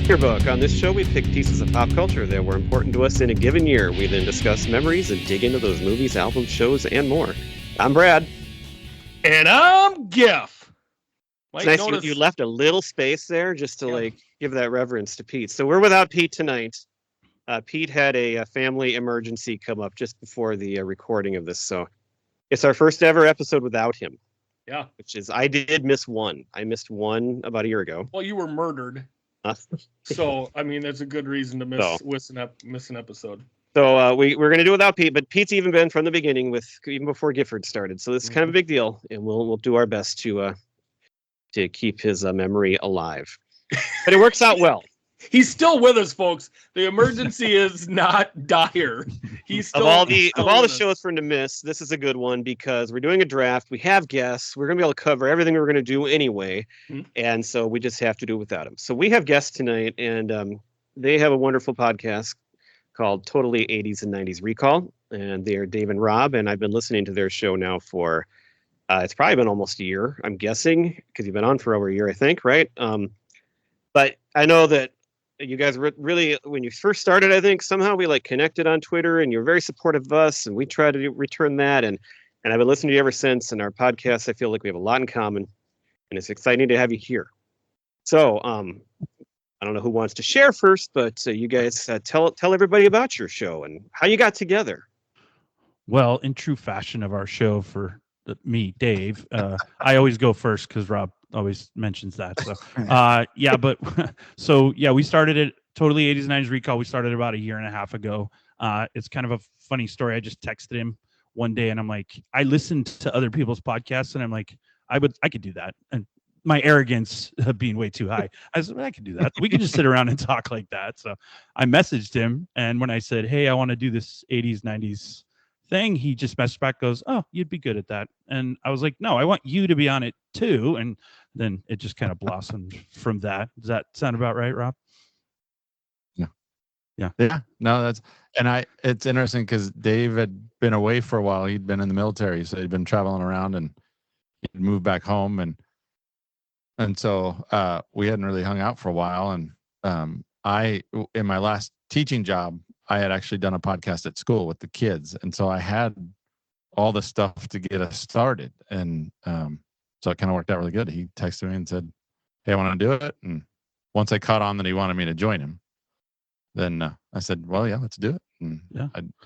Your book. On this show, we pick pieces of pop culture that were important to us in a given year. We then discuss memories and dig into those movies, albums, shows, and more. I'm Brad. And I'm Geoff. It's nice you left a little space there just to give that reverence to Pete. So we're without Pete tonight. Pete had a family emergency come up just before the recording of this. So it's our first ever episode without him. Yeah. Which is, I did miss one. I missed one about a year ago. Well, you were murdered. So, I mean, that's a good reason to miss an episode. So we're going to do without Pete, but Pete's even been from the beginning, even before Gifford started. So this is kind of a big deal, and we'll do our best to keep his memory alive. But it works out well. He's still with us, folks. The emergency is not dire. He's still of all the shows for him to miss. This is a good one because we're doing a draft. We have guests. We're going to be able to cover everything we're going to do anyway, and so we just have to do it without him. So we have guests tonight, and they have a wonderful podcast called Totally 80s and 90s Recall, and they are Dave and Rob, and I've been listening to their show now for it's probably been almost a year, I'm guessing, because you've been on for over a year, I think, right? But I know that you guys really, when you first started, I think somehow we connected on Twitter, and you're very supportive of us, and we try to return that, and I've been listening to you ever since. And our podcast, I feel like we have a lot in common, and it's exciting to have you here. So I don't know who wants to share first, but you guys tell everybody about your show and how you got together. Well, in true fashion of our show for me, Dave, I always go first because Rob always mentions that. So we started it Totally 80s and 90s Recall. We started about a year and a half ago. It's kind of a funny story. I just texted him one day and I'm like, I listened to other people's podcasts and I'm like, I could do that. And my arrogance being way too high, I said, I could do that. We could just sit around and talk like that. So I messaged him, and when I said, hey, I want to do this 80s, 90s thing, he just messaged back, goes, oh, you'd be good at that. And I was like, no, I want you to be on it too. And then it just kind of blossomed from that. Does that sound about right, Rob? Yeah. No, it's interesting because Dave had been away for a while. He'd been in the military, so he'd been traveling around, and he'd moved back home, and so we hadn't really hung out for a while. And I, in my last teaching job, I had actually done a podcast at school with the kids, and so I had all the stuff to get us started. And so it kind of worked out really good. He texted me and said, hey, I want to do it. And once I caught on that he wanted me to join him, then I said, well, yeah, let's do it. And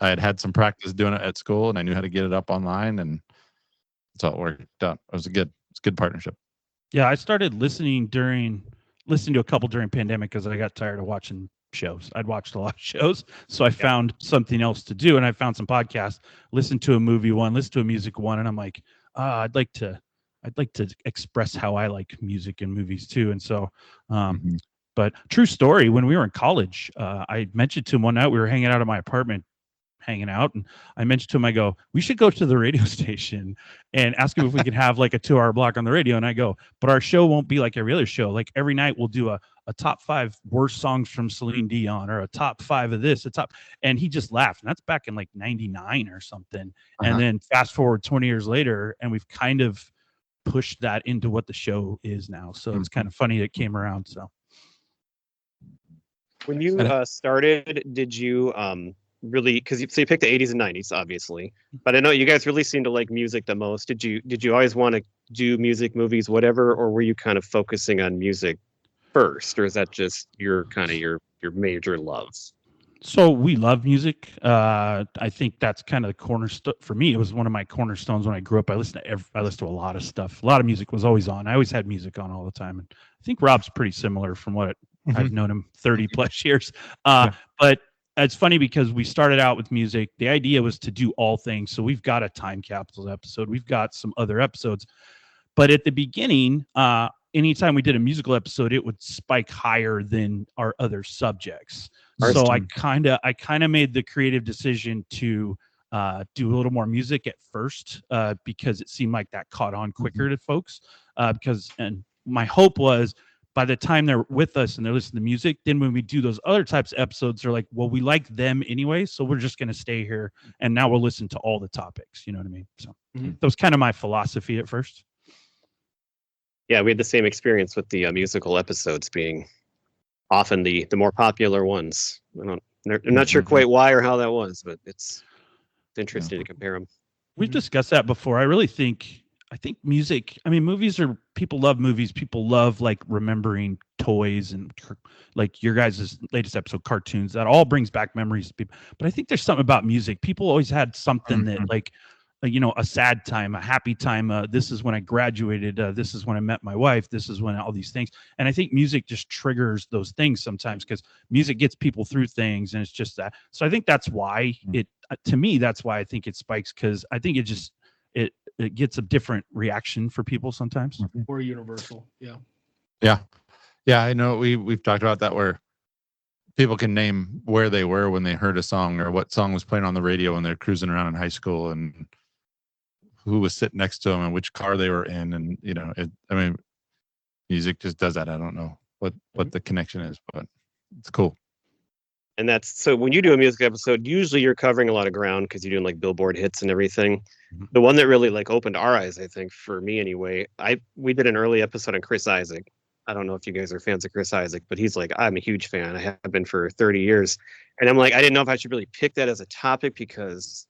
I had some practice doing it at school, and I knew how to get it up online, and so it worked out. It's a good partnership. Yeah, I started listening to a couple during pandemic because I got tired of watching shows. I'd watched a lot of shows, so I found something else to do, and I found some podcasts. Listened to a movie one, listened to a music one, and I'm like, I'd like to express how I like music and movies too. And so, but true story, when we were in college, I mentioned to him one night, we were hanging out at my apartment, and I mentioned to him, I go, we should go to the radio station and ask him if we can have like a 2-hour block on the radio. And I go, but our show won't be like every other show. Like every night we'll do a top 5 worst songs from Celine Dion, or a top 5 of this, and he just laughed. And that's back in like 99 or something. And then fast forward 20 years later, and we've kind of pushed that into what the show is now. So it's kind of funny it came around. So when you started, did you really, because you picked the 80s and 90s, obviously, but I know you guys really seem to like music the most. Did you always want to do music, movies, whatever, or were you kind of focusing on music first, or is that just your major loves? So we love music. I think that's kind of the cornerstone for me. It was one of my cornerstones when I grew up. I listened to a lot of stuff. A lot of music was always on. I always had music on all the time, and I think Rob's pretty similar from what I've known him 30 plus years. But it's funny because we started out with music. The idea was to do all things. So we've got a time capsule episode. We've got some other episodes. But at the beginning, anytime we did a musical episode, it would spike higher than our other subjects. So I kind of made the creative decision to do a little more music at first because it seemed like that caught on quicker to folks. And my hope was, by the time they're with us and they're listening to music, then when we do those other types of episodes, they're like, well, we like them anyway, so we're just going to stay here, and now we'll listen to all the topics. You know what I mean? So that was kind of my philosophy at first. Yeah, we had the same experience with the musical episodes being often the more popular ones. I'm not sure quite why or how that was, but it's interesting to compare them. We've discussed that before. I think music, I mean, people love movies. People love like remembering toys and like your guys' latest episode, cartoons. That all brings back memories to people. But I think there's something about music. People always had something that like, a sad time, a happy time. This is when I graduated. This is when I met my wife. This is when all these things. And I think music just triggers those things sometimes because music gets people through things. And it's just that. So I think that's why to me, that's why I think it spikes, because I think it gets a different reaction for people sometimes. Or universal. Yeah. I know we've talked about that, where people can name where they were when they heard a song, or what song was playing on the radio when they're cruising around in high school, and who was sitting next to them and which car they were in. And, music just does that. I don't know what the connection is, but it's cool. And so when you do a music episode, usually you're covering a lot of ground because you're doing like Billboard hits and everything. The one that really like opened our eyes, I think, for me anyway, we did an early episode on Chris Isaak. I don't know if you guys are fans of Chris Isaak, but he's like, I'm a huge fan. I have been for 30 years. And I'm like, I didn't know if I should really pick that as a topic because,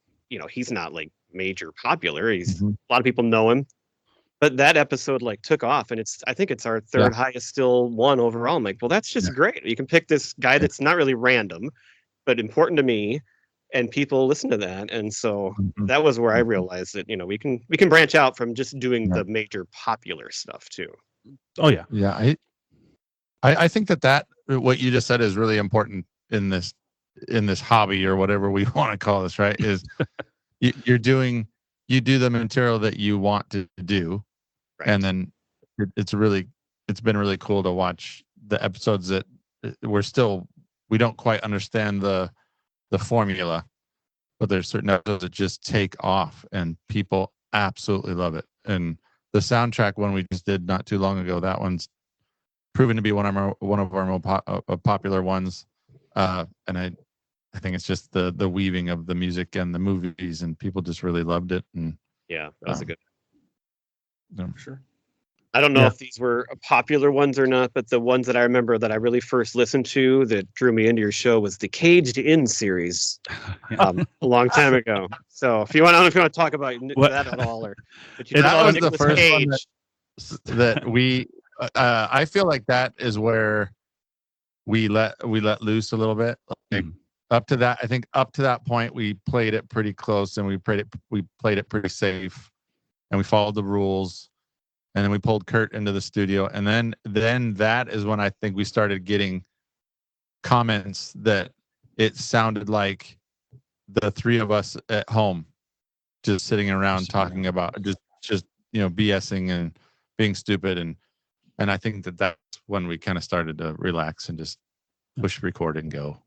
he's not like major popular. A lot of people know him. But that episode like took off, and I think it's our third highest still one overall. I'm like, well, that's just great. You can pick this guy that's not really random, but important to me, and people listen to that. And so that was where I realized that, we can branch out from just doing the major popular stuff too. Oh yeah. Yeah. I think that what you just said is really important in this hobby, or whatever we want to call this, right? Is you do the material that you want to do. Right. And then it's been really cool to watch the episodes that we don't quite understand the formula, but there's certain episodes that just take off and people absolutely love it. And the soundtrack one we just did not too long ago, that one's proven to be one of our more popular ones. And I think it's just the weaving of the music and the movies, and people just really loved it. And yeah, that was a good. Sure. I don't know if these were popular ones or not, but the ones that I remember that I really first listened to that drew me into your show was the Caged In series a long time ago. So I don't know if you want to talk about that at all, that was the first one that we. I feel like that is where we let loose a little bit. Like, up to that point, we played it pretty close, and we played it pretty safe, and we followed the rules. And then we pulled Kurt into the studio, and then that is when I think we started getting comments that it sounded like the three of us at home, just sitting around talking about just BSing and being stupid, and I think that's when we kind of started to relax and just push record and go.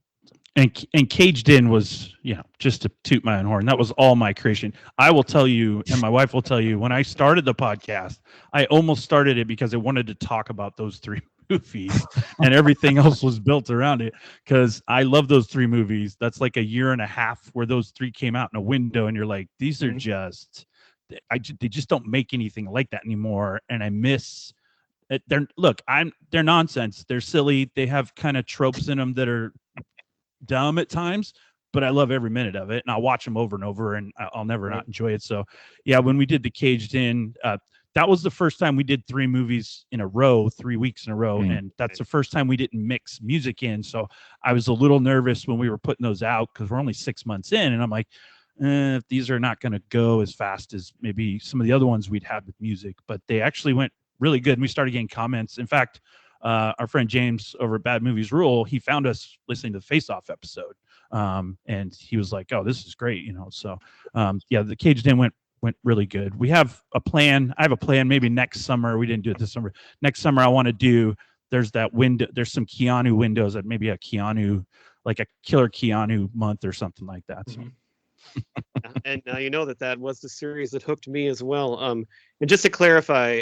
And Caged In was, just to toot my own horn, that was all my creation. I will tell you, and my wife will tell you, when I started the podcast, I almost started it because I wanted to talk about those three movies, and everything else was built around it, because I love those three movies. That's like a year and a half where those three came out in a window, and you're like, these are they just don't make anything like that anymore, and I miss it. They're nonsense. They're silly. They have kind of tropes in them that are dumb at times, but I love every minute of it, and I'll watch them over and over, and I'll never not enjoy it. So yeah, when we did the Caged In, that was the first time we did 3 movies in a row, 3 weeks in a row, and that's the first time we didn't mix music in. So I was a little nervous when we were putting those out, because we're only 6 months in, and I'm like, these are not going to go as fast as maybe some of the other ones we'd had with music, but they actually went really good, and we started getting comments. In fact, our friend James over at Bad Movies Rule, he found us listening to the Face Off episode, and he was like, "Oh, this is great," So, the Caged In went really good. We have a plan. I have a plan. Maybe next summer. We didn't do it this summer. Next summer, I want to do. There's that window. There's some Keanu windows that maybe a Keanu, like a killer Keanu month or something like that. So. And now you know that was the series that hooked me as well. And just to clarify,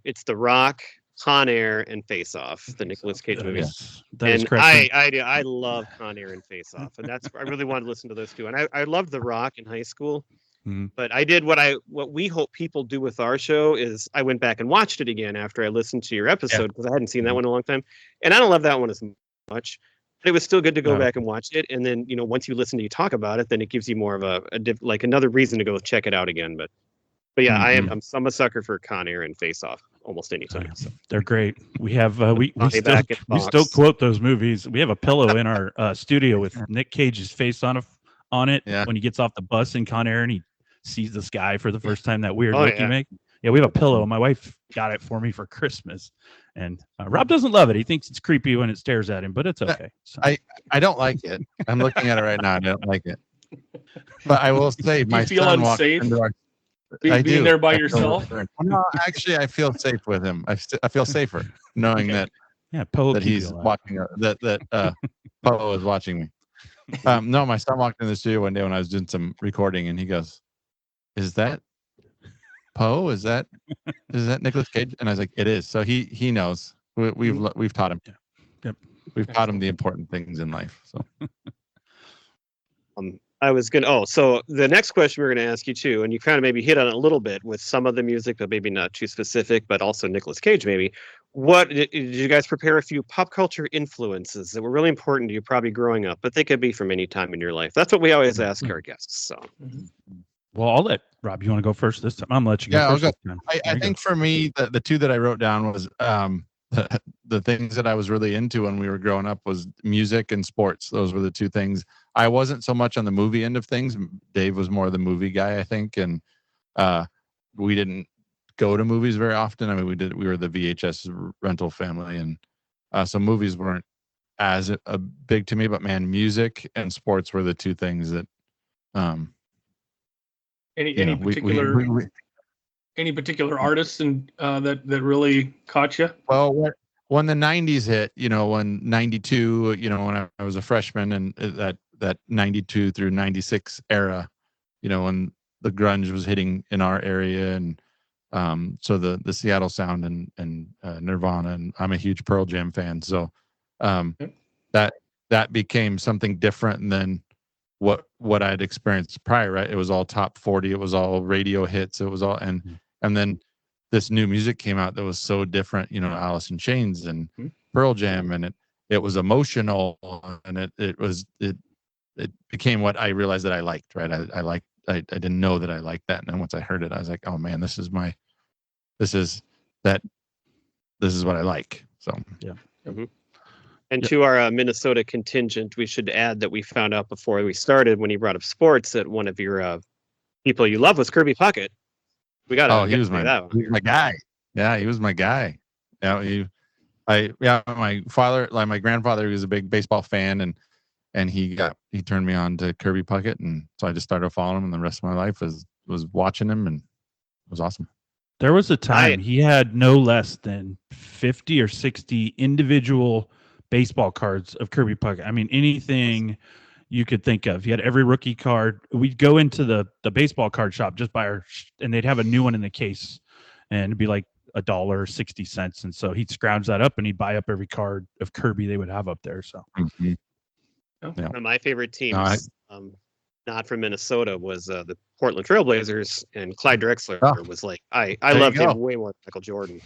it's The Rock, Con Air, and Face Off, the Nicolas Cage movies. Yes, that is and correct. I love Con Air and Face Off, and I really wanted to listen to those two. And I loved The Rock in high school, but I did what we hope people do with our show is I went back and watched it again after I listened to your episode, because I hadn't seen that one in a long time, and I don't love that one as much. But it was still good to go Yeah. back and watch it. And then, once you listen to you talk about it, then it gives you more of like another reason to go check it out again. But yeah, I'm a sucker for Con Air and Face Off almost anytime. So. They're great. We have we Johnny still back at we Fox. still quote those movies. We have a pillow in our studio with Nick Cage's face on it when he gets off the bus in Con Air and he sees the sky for the first time. That weird look you make. Yeah, we have a pillow. My wife got it for me for Christmas, and Rob doesn't love it. He thinks it's creepy when it stares at him, but it's okay. So. I don't like it. I'm looking at it right now. I don't like it. But I will say, my feel son unsafe? walked into our. Being there by yourself? No, actually, I feel safe with him. I feel safer knowing that Poe that he's watching. That Poe is watching me. No, my son walked in the studio one day when I was doing some recording, and he goes, "Is that Poe? Is that Nicolas Cage?" And I was like, "It is." So he knows. We've taught him. Yep. We've taught him the important things in life. So. I was so the next question we're going to ask you too, and you kind of maybe hit on it a little bit with some of the music, but maybe not too specific, but also Nicolas Cage maybe. What did you guys prepare a few pop culture influences that were really important to you probably growing up, but they could be from any time in your life? That's what we always ask our guests. So. Well, I'll let Rob. You want to go first this time? I'm gonna let you go first. I'll go. I think for me, the two that I wrote down was the things that I was really into when we were growing up was music and sports. Those were the two things. I wasn't so much on the movie end of things. Dave was more the movie guy, I think, and we didn't go to movies very often. I mean, we were the VHS rental family, and so movies weren't as big to me. But man, music and sports were the two things that. Any particular artists and that really caught you? Well, when the '90s hit, when '92, when I was a freshman, and that '92 through '96 era, when the grunge was hitting in our area, and so the Seattle sound and Nirvana, and I'm a huge Pearl Jam fan, so that became something different than what I'd experienced prior, right? It was all top 40, it was all radio hits, it was all and then this new music came out that was so different, Alice in Chains and Pearl Jam, and it was emotional, and it became what I realized that I liked, right? I didn't know that I liked that, and then once I heard it, I was like, oh man, this is what I like. So yeah. And to our Minnesota contingent, we should add that we found out before we started, when you brought up sports, that one of your people you love was Kirby Puckett. We got he was my guy. Yeah, he was my guy. Yeah, my father, like my grandfather, he was a big baseball fan, and he turned me on to Kirby Puckett, and so I just started following him, and the rest of my life was watching him, and it was awesome. There was a time he had no less than 50 or 60 individual baseball cards of Kirby Puckett. I mean, anything you could think of. He had every rookie card. We'd go into the baseball card shop, just buy and they'd have a new one in the case, and it'd be like $1.60. And so he'd scrounge that up and he'd buy up every card of Kirby they would have up there. So one of my favorite teams, not from Minnesota, was the Portland Trailblazers, and Clyde Drexler was like, I loved him way more than Michael Jordan.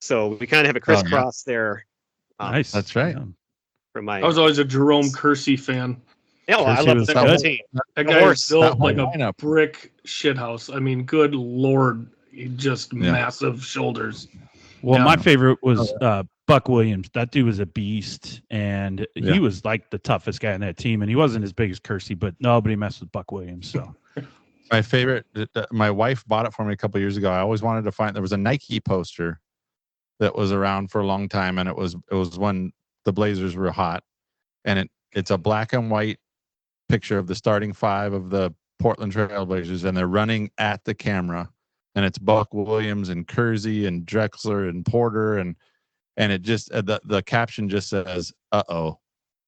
So we kind of have a crisscross there. Nice. That's right. I was always a Jerome Kersey fan. Yeah, I love that team. That guy was built like a brick shithouse. I mean, good Lord, just massive shoulders. Well, my favorite was Buck Williams. That dude was a beast, and he was like the toughest guy on that team, and he wasn't as big as Kersey, but nobody messed with Buck Williams. So my favorite, my wife bought it for me a couple of years ago. I always wanted to find, there was a Nike poster that was around for a long time, and it was when the Blazers were hot, and it's a black and white picture of the starting five of the Portland Trail Blazers, and they're running at the camera, and it's Buck Williams and Kersey and Drexler and Porter, and it just the caption just says "uh-oh,"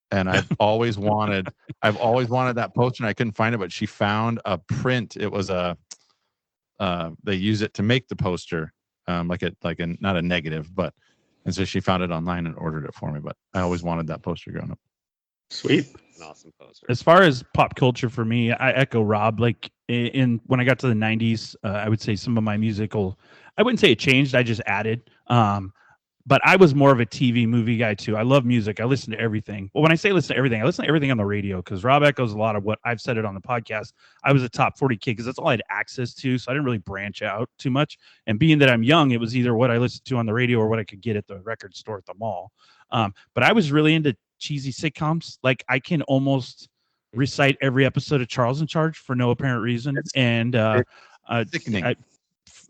and I've always wanted that poster, and I couldn't find it, but she found a print. It was they use it to make the poster. Like a not a negative, but and so she found it online and ordered it for me. But I always wanted that poster growing up. Sweet, an awesome poster. As far as pop culture for me, I echo Rob. Like when I got to the '90s, I would say some of my musical, I wouldn't say it changed. I just added. but I was more of a TV movie guy too. I love music. I listen to everything. Well, when I say listen to everything, I listen to everything on the radio because Rob echoes a lot of what I've said it on the podcast. I was a top 40 kid because that's all I had access to. So I didn't really branch out too much. And being that I'm young, it was either what I listened to on the radio or what I could get at the record store at the mall. But I was really into cheesy sitcoms. Like I can almost recite every episode of Charles in Charge for no apparent reason. And sickening.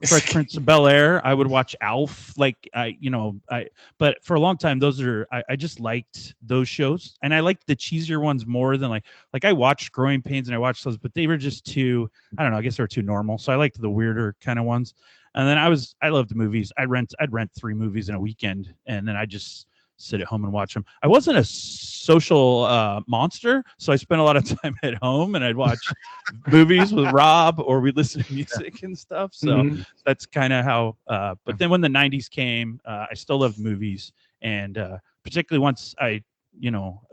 Fresh Prince of Bel-Air. I would watch Alf. But for a long time, I just liked those shows, and I liked the cheesier ones more than like I watched Growing Pains and I watched those, but they were just too, I don't know, I guess they were too normal. So I liked the weirder kind of ones. And then I loved the movies. I'd rent 3 movies in a weekend, and then I just sit at home and watch them. I wasn't a social monster, so I spent a lot of time at home, and I'd watch movies with Rob, or we'd listen to music and stuff. So that's kind of how. But then when the '90s came, I still loved movies, and particularly once I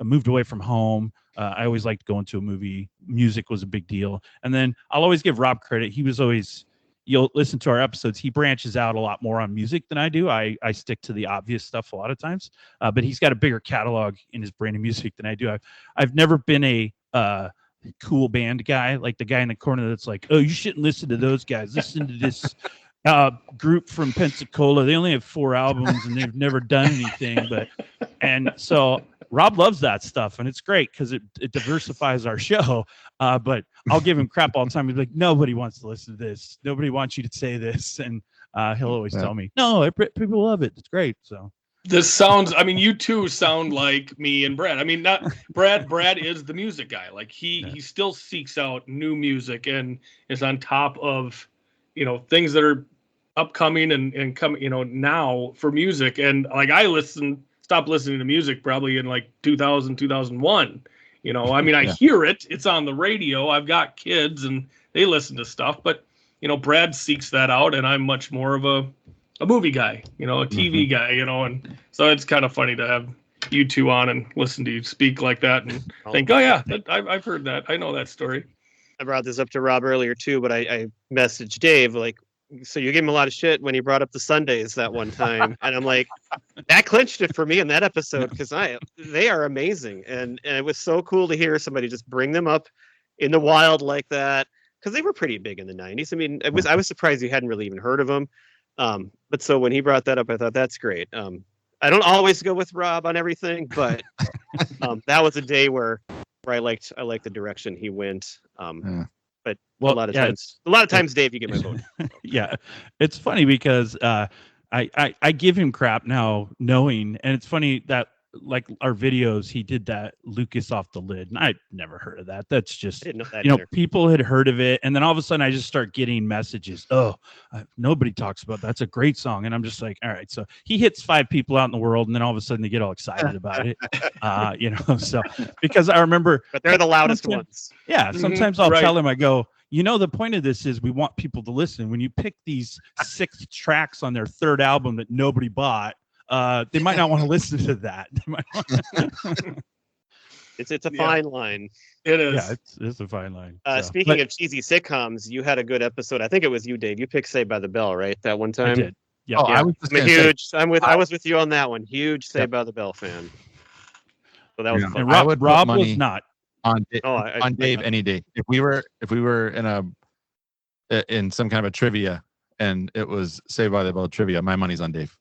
moved away from home. I always liked going to a movie. Music was a big deal, and then I'll always give Rob credit. He was always. You'll listen to our episodes. He branches out a lot more on music than I do. I stick to the obvious stuff a lot of times, but he's got a bigger catalog in his brand of music than I do. I've never been a cool band guy, like the guy in the corner that's like, oh, you shouldn't listen to those guys. Listen to this group from Pensacola. They only have 4 albums and they've never done anything. And so Rob loves that stuff, and it's great because it diversifies our show. But I'll give him crap all the time. He's like, nobody wants to listen to this. Nobody wants you to say this. And he'll always tell me, no, people love it. It's great. So this sounds, I mean, you two sound like me and Brad. I mean, not Brad. Brad is the music guy. Like he still seeks out new music and is on top of, things that are upcoming and coming, now for music. And like stopped listening to music probably in like 2000, 2001. I mean, I hear it. It's on the radio. I've got kids and they listen to stuff, but, Brad seeks that out, and I'm much more of a movie guy, a TV guy, and so it's kind of funny to have you two on and listen to you speak like that and think, oh yeah, I've heard that. I know that story. I brought this up to Rob earlier too, but I messaged Dave, like, so you gave him a lot of shit when he brought up the Sundays that one time. And I'm like, that clinched it for me in that episode, because they are amazing. And it was so cool to hear somebody just bring them up in the wild like that, because they were pretty big in the 90s. I mean, I was surprised you hadn't really even heard of them. But so when he brought that up, I thought that's great. I don't always go with Rob on everything, but that was a day where I liked the direction he went. But a lot of times, Dave, you get my vote. Yeah, it's funny because I give him crap now, knowing, and it's funny that like our videos, he did that Lucas off the lid, and I'd never heard of that. That's just, I didn't know that either. People had heard of it, and then all of a sudden I just start getting messages. Oh, nobody talks about that. That's a great song, and I'm just like, all right. So he hits 5 people out in the world, and then all of a sudden they get all excited about it. So because I remember, but they're the loudest ones. Yeah, sometimes I'll tell him, I go, the point of this is we want people to listen. When you pick these 6 tracks on their 3rd album that nobody bought, they might not want to listen to that. It's a fine line. It is. Yeah, it's a fine line. Speaking of cheesy sitcoms, you had a good episode. I think it was you, Dave. You picked Saved by the Bell, right? That one time. I did. Yeah. Oh, yeah. I was with you on that one. Huge Saved by the Bell fan. So that was fun. And Rob was not on Dave any day. If we were in some kind of a trivia and it was Saved by the Bell trivia, my money's on Dave.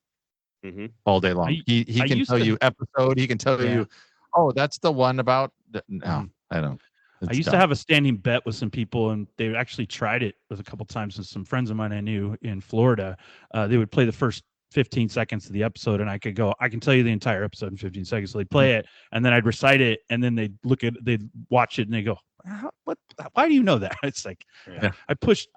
All day long. He can tell you episode. He can tell you, oh, that's the one about. No, I don't. I used to have a standing bet with some people, and they actually tried it with a couple times with some friends of mine I knew in Florida. They would play the first 15 seconds of the episode, and I could go, I can tell you the entire episode in 15 seconds. So they'd play it, and then I'd recite it, and then they'd watch it, and they go, what? Why do you know that? It's like, I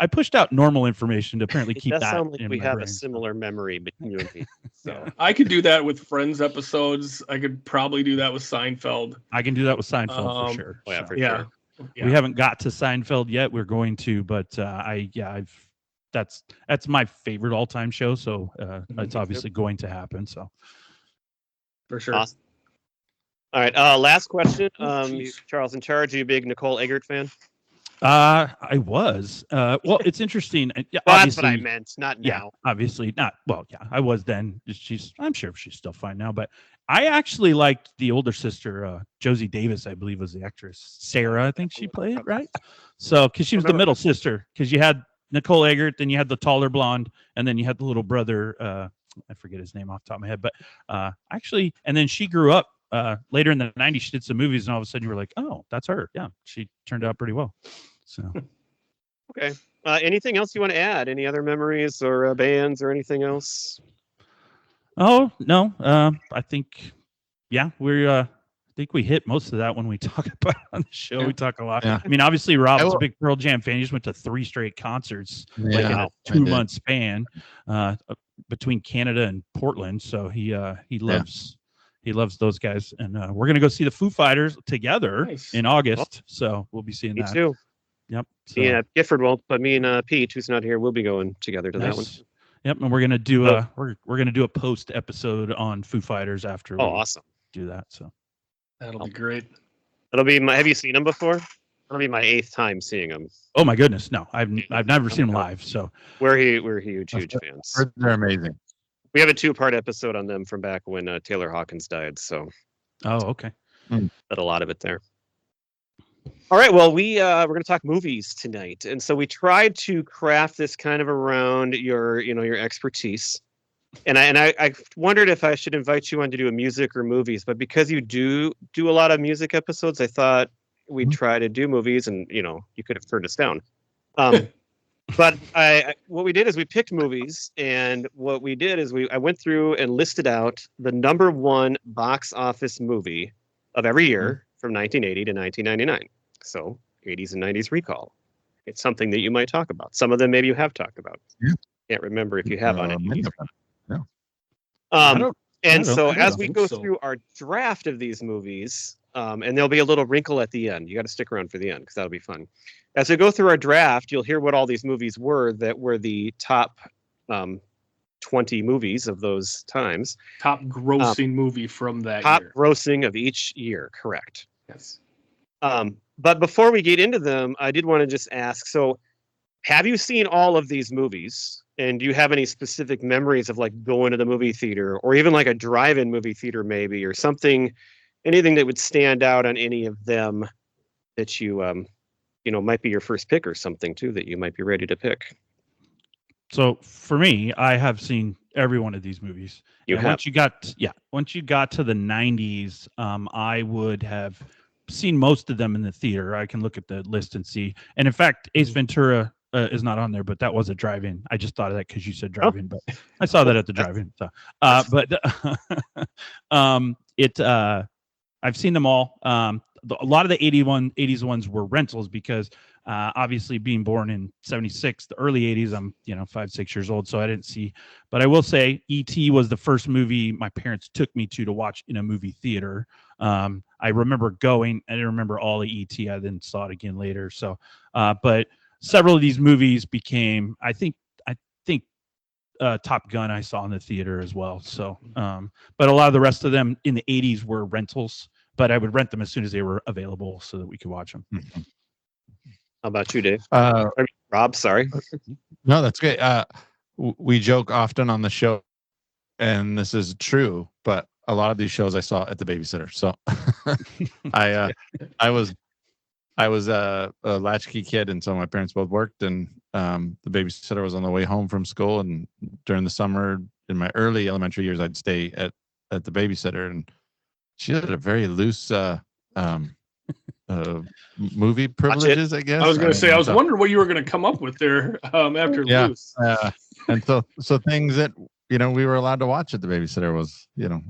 pushed out normal information to apparently keep that. Sound like in we my have brain. a similar memory between you and me. So I could do that with Friends episodes. I could probably do that with Seinfeld. I can do that with Seinfeld for sure. Oh, yeah, for sure. Yeah. We haven't got to Seinfeld yet. We're going to, but that's my favorite all-time show. So it's obviously going to happen. So for sure. Awesome. All right. Last question. Charles in Charge. Are you a big Nicole Eggert fan? I was. Well, it's interesting. Yeah, Well, that's what I obviously, meant, not yeah, now. obviously not. Well, yeah, I was then. I'm sure she's still fine now. But I actually liked the older sister, Josie Davis, I believe was the actress. Sarah, I think she played, right? So, because she was the middle sister, because you had Nicole Eggert, then you had the taller blonde, and then you had the little brother. I forget his name off the top of my head, but actually, and then she grew up later in the '90s. She did some movies, and all of a sudden, you were like, "Oh, that's her." Yeah, she turned out pretty well. So, Okay. Anything else you want to add? Any other memories or bands or anything else? oh no, I think, yeah, I think we hit most of that when we talk about it on the show. Yeah. We talk a lot. Yeah. I mean, obviously, Rob's will- a big Pearl Jam fan. He just went to 3 straight concerts, like in Yeah, a I did. 2-month span, between Canada and Portland. So he loves those guys, and we're gonna go see the Foo Fighters together Nice. in August. So we'll be seeing Me that. too. Yep. So, Yeah, Gifford won't, but me and Pete, who's not here, we'll be going together to that one. nice. Yep, and we're gonna do we're gonna do a post episode on Foo Fighters after Oh, we awesome. do that. So That'll be great. It'll be my. Have you seen them before? It'll be my 8th time seeing them. oh my goodness, no, I've never seen them live. So We're huge fans. They're amazing. We have a 2-part episode on them from back when Taylor Hawkins died. So okay. but a lot of it there. All right, well, we're going to talk movies tonight, and so we tried to craft this kind of around your expertise, and I wondered if I should invite you on to do a music or movies, but because you do a lot of music episodes, I thought we'd try to do movies, and you could have turned us down. But what we did is we picked movies, and what we did is I went through and listed out the number 1 box office movie of every year from 1980 to 1999. So 80s and 90s recall. It's something that you might talk about. Some of them maybe you have talked about. Yeah. Can't remember if you have on any of these. No. And so I as don't we think go so. through our draft of these movies, and there'll be a little wrinkle at the end. You got to stick around for the end because that'll be fun. As we go through our draft, you'll hear what all these movies were that were the top 20 movies of those times. Top grossing movie from that Top year. grossing of each year, correct. Yes. But before we get into them, I did want to just ask, so have you seen all of these movies? And do you have any specific memories of like going to the movie theater or even like a drive-in movie theater maybe or something, anything that would stand out on any of them that you, might be your first pick or something too that you might be ready to pick? So for me, I have seen every one of these movies. You And have. once you got to the 90s, I would have seen most of them in the theater. I can look at the list and see. And in fact, Ace Ventura is not on there, but that was a drive-in. I just thought of that because you said drive-in, but I saw that at the drive-in. So, I've seen them all. A lot of the 80s ones were rentals because obviously being born in 76, the early 80s, I'm 5-6 years old, so I didn't see. But I will say E.T. was the first movie my parents took me to watch in a movie theater. I remember going. I didn't remember all the E.T. I then saw it again later. So, but several of these movies became, I think Top Gun I saw in the theater as well. So, but a lot of the rest of them in the 80s were rentals, but I would rent them as soon as they were available so that we could watch them. How about you, Dave? Uh, Rob, sorry. No, that's great. We joke often on the show, and this is true, but a lot of these shows I saw at the babysitter. So I was a latchkey kid, and so my parents both worked, and the babysitter was on the way home from school, and during the summer in my early elementary years, I'd stay at the babysitter, and she had a very loose movie privileges, I guess. I was going to say, I was so, wondering what you were going to come up with there after Yeah. Loose. And so things that we were allowed to watch at the babysitter was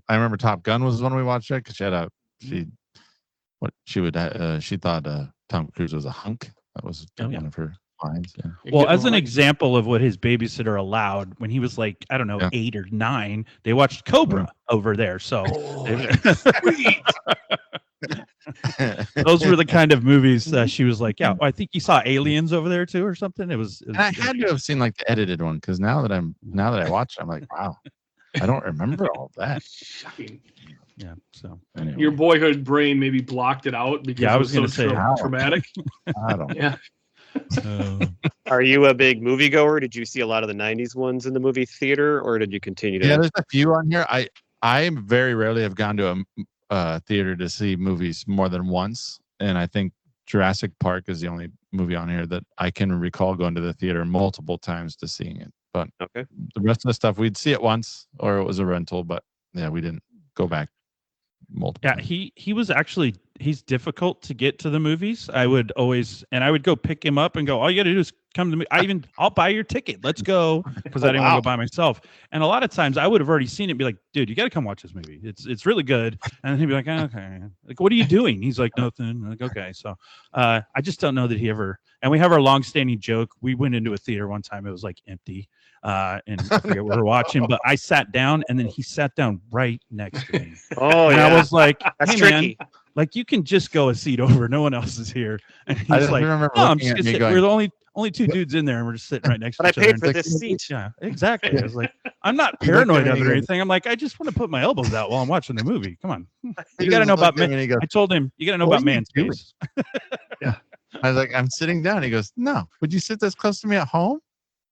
I remember Top Gun was one we watched it because she thought Tom Cruise was a hunk. That was one of her lines. Yeah. Well, as an example of what his babysitter allowed, when he was like, I don't know, 8 or 9, they watched Cobra over there. So Sweet. those were the kind of movies that she was like, yeah, I think you saw Aliens over there too or something. It was I had to have seen like the edited one because now that I watched it, I'm like, wow, I don't remember all of that. Shocking. Yeah. So Anyway, Your boyhood brain maybe blocked it out because Yeah, I it was was gonna so say, how? traumatic. I don't. Yeah. Are you a big moviegoer? Did you see a lot of the '90s ones in the movie theater, or did you continue to? Yeah, there's a few on here. I very rarely have gone to a theater to see movies more than once, and I think Jurassic Park is the only movie on here that I can recall going to the theater multiple times to seeing it. But Okay. the rest of the stuff we'd see it once, or it was a rental. But yeah, we didn't go back multiple. Yeah, times. he was actually, he's difficult to get to the movies. I would go pick him up and go, all you got to do is come to me. I'll buy your ticket. Let's go, because I didn't want to go by myself. And a lot of times I would have already seen it and be like, dude, you got to come watch this movie. It's really good. And he'd be like, okay, like, what are you doing? He's like, nothing. I'm like, okay. So I just don't know that he ever. And we have our long-standing joke. We went into a theater one time. It was like empty. And I forget what we were watching, but I sat down and then he sat down right next to me. Oh, and yeah. I was like, That's hey, tricky. man, like you can just go a seat over. No one else is here. And I he's just like, remember no, I'm looking just at gonna me sit. going, We're the only two dudes in there, and we're just sitting right next But to I each other. paid for And this seat. yeah, exactly. I was like, I'm not He looked at paranoid me of and it or he anything. I'm like, I just want to put my elbows out while I'm watching the movie. Come on. He You got to just know about looked at me man. and he goes, I told him, you got to know "What about are you man doing?" space. I was like, I'm sitting down. He goes, no. Would you sit this close to me at home?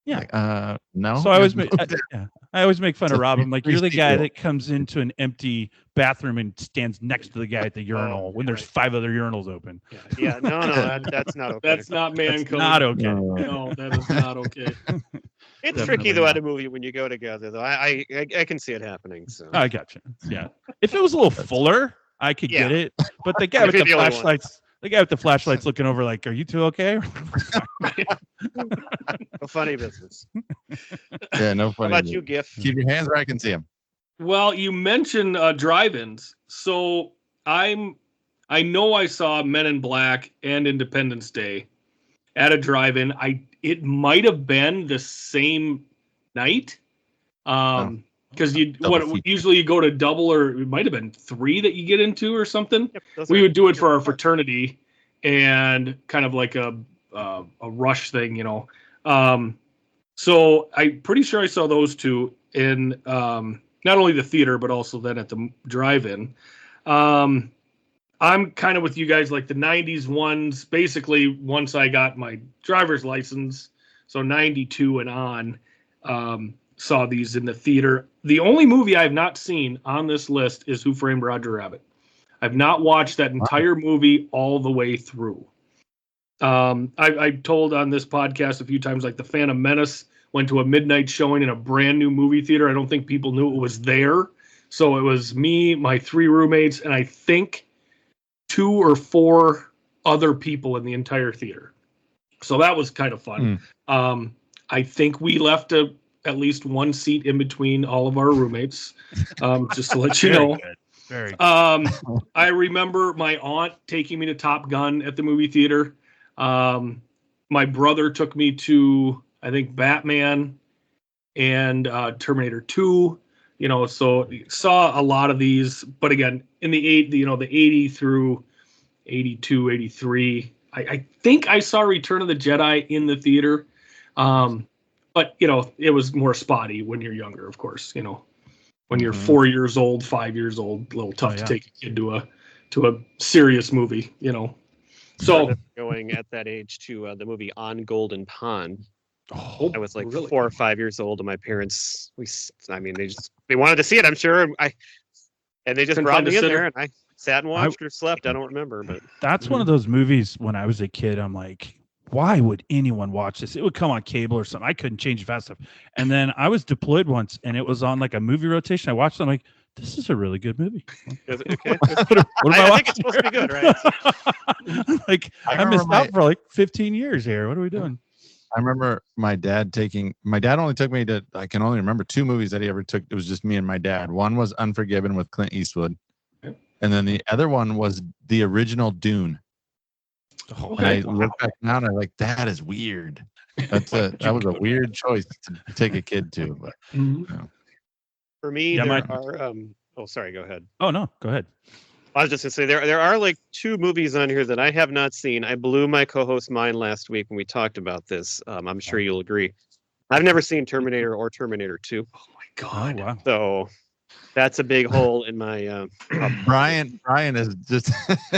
Yeah. Like, no. So I always He goes, make, I always make fun It's of a Rob. I'm like, you're the free guy sequel. that comes into an empty bathroom and stands next to the guy at the urinal when there's 5 other urinals open. Yeah. No, that's not okay. That's not man That's code. not okay. No, that is not okay. It's Definitely tricky though not. at a movie when you go together. Though I can see it happening. So I gotcha. Yeah. If it was a little fuller, I could get it. But the guy If with you're the the only one. flashlights, looking over like, are you two okay? a funny business. Yeah, no How funny. about you, Giff? Keep your hands where I can see them. Well, you mentioned drive-ins, so I know I saw Men in Black and Independence Day at a drive-in. It might have been the same night, because usually you go to double, or it might have been 3 that you get into or something. Yep, We would do it for our fraternity and kind of like a rush thing, you know. So I'm pretty sure I saw those 2 in not only the theater, but also then at the drive-in. I'm kind of with you guys, like the 90s ones. Basically, once I got my driver's license, so 92 and on, saw these in the theater. The only movie I've not seen on this list is Who Framed Roger Rabbit. I've not watched that entire movie all the way through. I've told on this podcast a few times, like the Phantom Menace went to a midnight showing in a brand new movie theater. I don't think people knew it was there. So it was me, my 3 roommates, and I think 2 or 4 other people in the entire theater. So that was kind of fun. I think we left at least 1 seat in between all of our roommates, just to let you know. Very good. I remember my aunt taking me to Top Gun at the movie theater. My brother took me to, I think, Batman and Terminator 2. You know, so saw a lot of these. But again, in the 80 through 82, 83, I think I saw Return of the Jedi in the theater. But, you know, it was more spotty when you're younger, of course. You know, when you're 4 years old, 5 years old, a little tough to take a kid to a serious movie, you know. So going at that age to the movie On Golden Pond. Oh, I was like really? 4 or 5 years old, and my parents, they wanted to see it, I'm sure. And they just Couldn't brought find a me in sitter. there, and I sat and watched or slept. I don't remember, but That's one of those movies when I was a kid, I'm like, why would anyone watch this? It would come on cable or something. I couldn't change it fast enough. And then I was deployed once and it was on like a movie rotation. I watched it. I'm like, this is a really good movie. is it okay? What am I I think it's supposed to be good, right? I'm like, I missed out for like 15 years here. What are we doing? I remember my dad only took me to, I can only remember 2 movies that he ever took. It was just me and my dad. One was Unforgiven with Clint Eastwood. And then the other one was the original Dune. And I look back now and I'm like, that is weird. That was a weird choice to take a kid to. But For me, Yeah, there are. Oh, sorry. Go ahead. Oh, no, go ahead. I was just gonna say there are like 2 movies on here that I have not seen. I blew my co-host mind last week when we talked about this. I'm sure you'll agree. I've never seen Terminator or Terminator 2. Oh my God. Oh, wow. So that's a big hole in my. Brian is just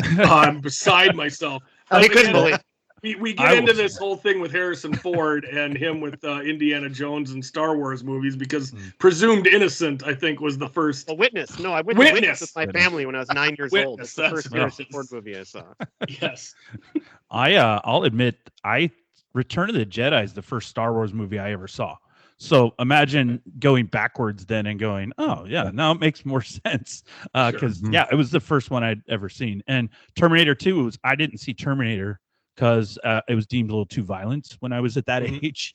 I'm beside myself. He couldn't believe. We get into this whole thing with Harrison Ford and him with Indiana Jones and Star Wars movies because Presumed Innocent, I think, was the first. Witness. No, I went to Witness with my family when I was 9 years old. Witness, That's the first Harrison Ford movie I saw. Yes. I'll admit, Return of the Jedi is the first Star Wars movie I ever saw. So imagine going backwards then and going, oh yeah, now it makes more sense. Because it was the first one I'd ever seen. And Terminator 2 I didn't see Terminator because it was deemed a little too violent when I was at that age.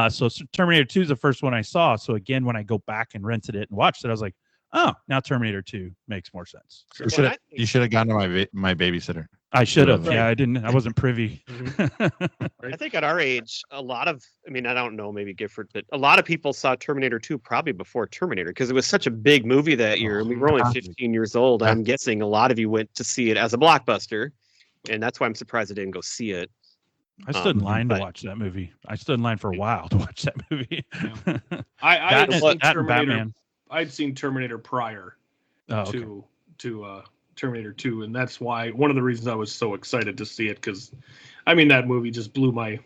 So Terminator 2 is the first one I saw. So again, when I go back and rented it and watched it, I was like, oh, now Terminator 2 makes more sense. You should have gone to my babysitter. I should have. Yeah, I wasn't privy. I think at our age, I don't know, maybe Gifford, but a lot of people saw Terminator 2 probably before Terminator because it was such a big movie that year. And we were only 15 years old. I'm guessing a lot of you went to see it as a blockbuster. And that's why I'm surprised I didn't go see it. I stood in line to watch that movie. I stood in line for a while to watch that movie. Yeah. I'd seen Terminator prior to Terminator 2, and that's why one of the reasons I was so excited to see it, because that movie just blew my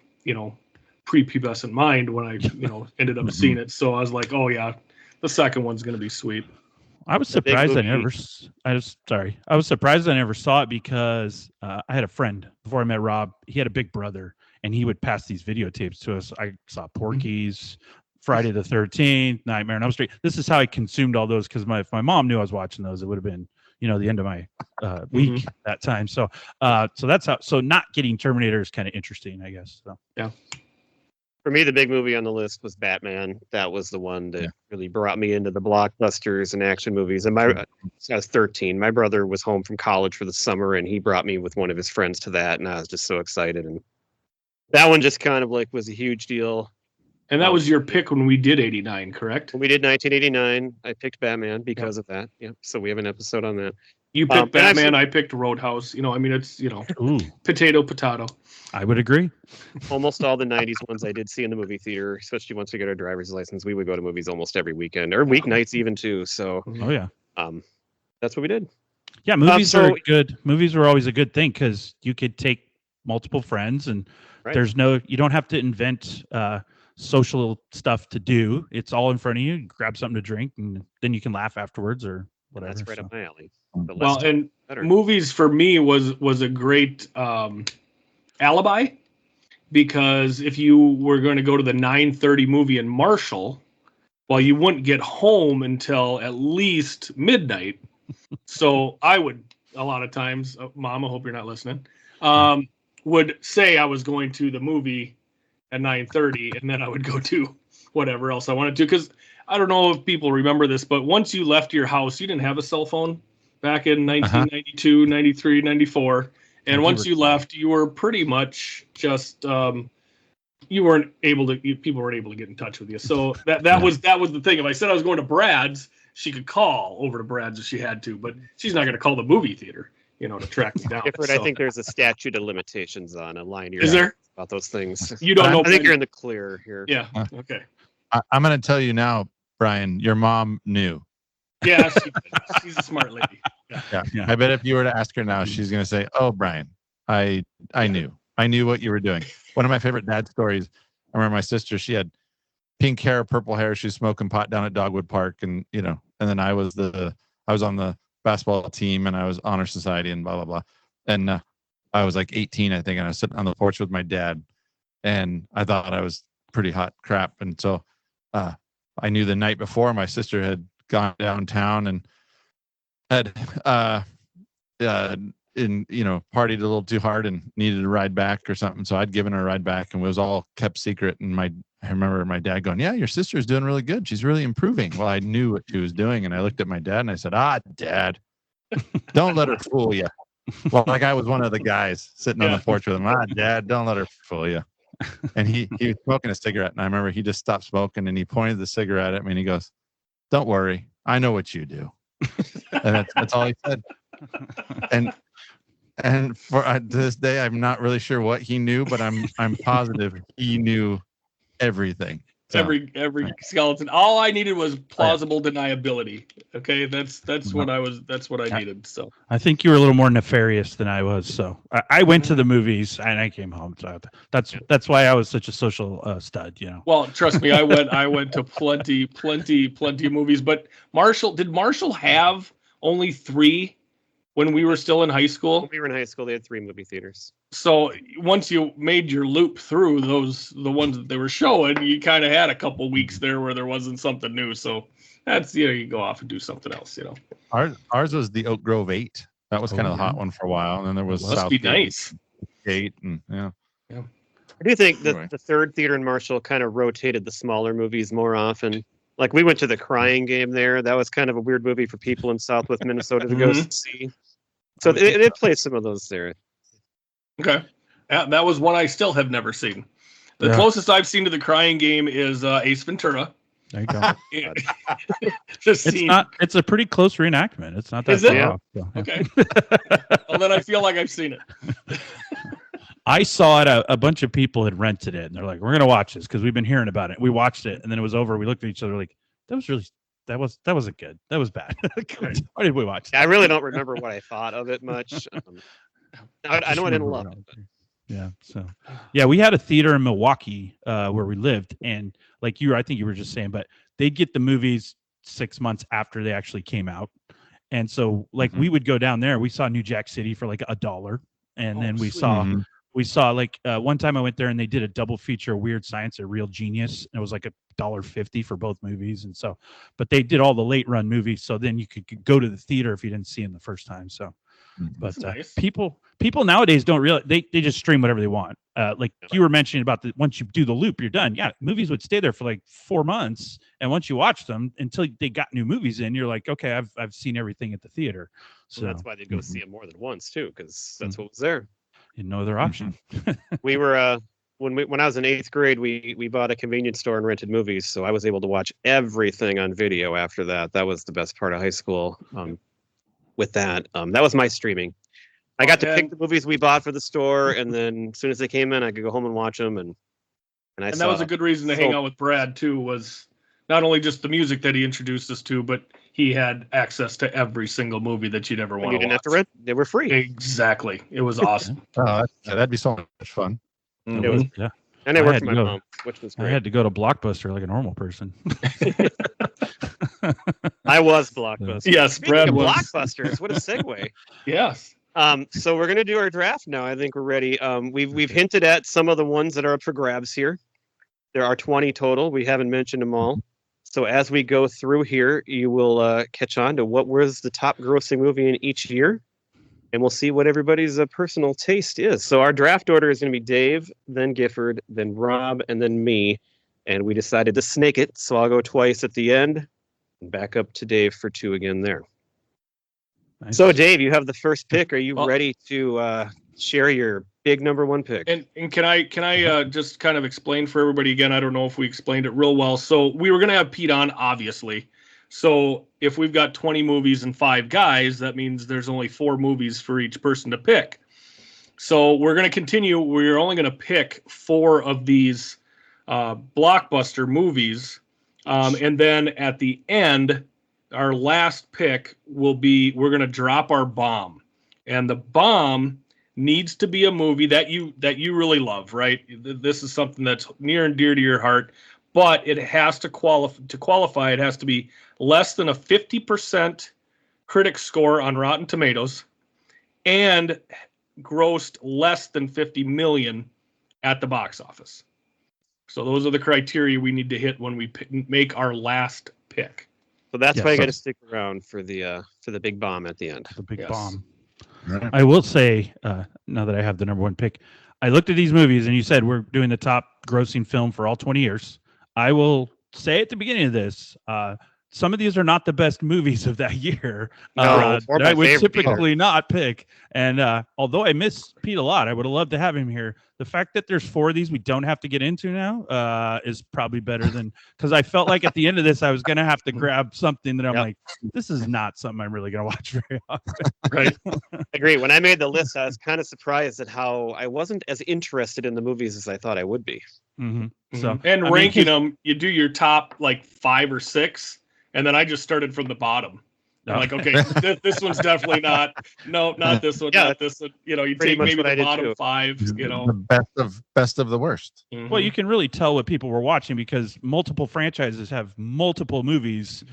prepubescent mind when I ended up seeing it. So I was like, oh yeah, the second one's gonna be sweet. I was surprised I was surprised I never saw it because I had a friend before I met Rob. He had a big brother, and he would pass these videotapes to us. I saw Porky's, Friday the 13th, Nightmare on Elm Street. This is how I consumed all those because if my mom knew I was watching those, it would have been the end of my week that time. So that's how. So not getting Terminator is kind of interesting, I guess. So yeah. For me, the big movie on the list was Batman. That was the one that really brought me into the blockbusters and action movies. And I was 13. My brother was home from college for the summer, and he brought me with one of his friends to that, and I was just so excited. And that one just kind of was a huge deal. And that was your pick when we did 89, correct? When we did 1989, I picked Batman because of that. Yep. So we have an episode on that. You picked Batman, I picked Roadhouse. It's, potato. I would agree. Almost all the 90s ones I did see in the movie theater, especially once we got our driver's license. We would go to movies almost every weekend or weeknights even too. So, that's what we did. Yeah, movies are good. Movies were always a good thing because you could take multiple friends and you don't have to invent social stuff to do. It's all in front of you. Grab something to drink, and then you can laugh afterwards or whatever. That's right up my alley. Movies for me was a great alibi, because if you were going to go to the 9:30 movie in Marshall, you wouldn't get home until at least midnight. So I would, a lot of times, Mom, I hope you're not listening, would say I was going to the movie at 9:30, and then I would go to whatever else I wanted to. Because I don't know if people remember this, but once you left your house, you didn't have a cell phone back in 1992, 93, 94. And once you left, you were pretty much just people weren't able to get in touch with you. So that was the thing. If I said I was going to Brad's, she could call over to Brad's if she had to, but she's not going to call the movie theater, to track me down. Gifford, I think there's a statute of limitations on a line. Is there? About those things. You don't know. I think you're in the clear here. Yeah. Okay. I'm going to tell you now, Brian, your mom knew. Yeah, she's a smart lady. Yeah. I bet if you were to ask her now, she's going to say, "Oh, Brian, I knew what you were doing." One of my favorite dad stories. I remember my sister. She had pink hair, purple hair. She was smoking pot down at Dogwood Park, and and then I was on the basketball team, and I was honor society, and blah blah blah. And I was like 18, I think, and I was sitting on the porch with my dad, and I thought I was pretty hot crap, and so I knew the night before my sister had gone downtown and had partied a little too hard and needed a ride back or something. So I'd given her a ride back, and it was all kept secret. And I remember my dad going, "Yeah, your sister's doing really good. She's really improving." Well, I knew what she was doing, and I looked at my dad and I said, "Dad, don't let her fool you." Well, like I was one of the guys sitting on the porch with him. "Dad, don't let her fool you." And he was smoking a cigarette, and I remember he just stopped smoking and he pointed the cigarette at me and he goes, "Don't worry, I know what you do." And that's all he said. And for to this day, I'm not really sure what he knew, but I'm positive he knew everything. So, every skeleton. All I needed was plausible deniability. Okay, that's what I needed. So I think you were a little more nefarious than I was. So I went to the movies and I came home. So that's why I was such a social stud. Well, trust me, I went to plenty of movies. But did Marshall have only 3 when we were still in high school? When we were in high school, they had 3 movie theaters. So once you made your loop through the ones that they were showing, you kind of had a couple weeks there where there wasn't something new. So that's, you go off and do something else, Ours was the Oak Grove 8. That was kind of the hot one for a while. And then there was Must be nice. 8. And I do think that the third theater in Marshall kind of rotated the smaller movies more often. Like we went to the Crying Game there. That was kind of a weird movie for people in Southwest Minnesota to go see. So they played some of those there. Okay. That was one I still have never seen. The closest I've seen to the Crying Game is Ace Ventura. There you go. It's a pretty close reenactment. It's not that far off. So, okay. Well, then I feel like I've seen it. I saw it. A bunch of people had rented it, and they're like, "We're gonna watch this because we've been hearing about it." We watched it, and then it was over. We looked at each other like, "That wasn't good. That was bad." Why did we watch that? I really don't remember what I thought of it much. I know I didn't love it. Yeah. So, we had a theater in Milwaukee where we lived, and like I think you were just saying, but they'd get the movies 6 months after they actually came out, and so like we would go down there. We saw New Jack City for like $1, and then we saw like one time I went there and they did a double feature, Weird Science, A Real Genius, and it was like $1.50 for both movies, and so, but they did all the late run movies, so then you could go to the theater if you didn't see them the first time. So. But nice. people nowadays don't realize they just stream whatever they want. Like you were mentioning about once you do the loop, you're done. Yeah, movies would stay there for like 4 months, and once you watch them until they got new movies in, you're like, okay, I've seen everything at the theater. So that's why they'd go see it more than once too, because that's what was there. No other option. We were when I was in 8th grade, we bought a convenience store and rented movies, so I was able to watch everything on video after that. That was the best part of high school. With that was my streaming. I got to pick the movies we bought for the store, and then as soon as they came in, I could go home and watch them. And that was a good reason to hang out with Brad too. Was not only just the music that he introduced us to, but he had access to every single movie that you'd ever want to watch. You didn't have to rent; they were free. Exactly, it was awesome. That'd be so much fun. It was, and I worked for my mom, which was great. I had to go to Blockbuster like a normal person. I was Blockbuster. Yes, Brad was Blockbusters. What a segue. Yes. So we're gonna do our draft now. I think we're ready. We've hinted at some of the ones that are up for grabs here. There are 20 total. We haven't mentioned them all. So as we go through here, you will catch on to what was the top grossing movie in each year, and we'll see what everybody's personal taste is. So our draft order is going to be Dave, then Gifford, then Rob, and then me. And we decided to snake it, so I'll go twice at the end. Back up to Dave for 2 again there. Nice. So, Dave, you have the first pick. Are you ready to share your big number 1 pick? And can I just kind of explain for everybody again? I don't know if we explained it real well. So we were going to have Pete on, obviously. So if we've got 20 movies and 5 guys, that means there's only 4 movies for each person to pick. So we're going to continue. We're only going to pick 4 of these blockbuster movies. And then at the end, our last pick will be, we're going to drop our bomb. And the bomb needs to be a movie that you really love, right? This is something that's near and dear to your heart, but it has to qualify. It has to be less than a 50% critic score on Rotten Tomatoes and grossed less than 50 million at the box office. So those are the criteria we need to hit when we make our last pick. So that's why you got to stick around for the big bomb at the end. The big bomb. Right. I will say, now that I have the number 1 pick, I looked at these movies and you said we're doing the top grossing film for all 20 years. I will say at the beginning of this, some of these are not the best movies of that year. No, or that my I would favorite typically not pick. And although I miss Pete a lot, I would have loved to have him here. The fact that there's 4 of these we don't have to get into now is probably better than, because I felt like at the end of this I was gonna have to grab something that I'm Yep. like, this is not something I'm really gonna watch very often. Right. Agree. When I made the list, I was kind of surprised at how I wasn't as interested in the movies as I thought I would be. So and I mean, ranking them, you do your top like 5 or 6, and then I just started from the bottom. I'm like, okay, this one's definitely not. No, not this one. Yeah, not this one. You pretty take much maybe what I the did bottom too. 5. You know, the best of the worst. well, you can really tell what people were watching because multiple franchises have multiple movies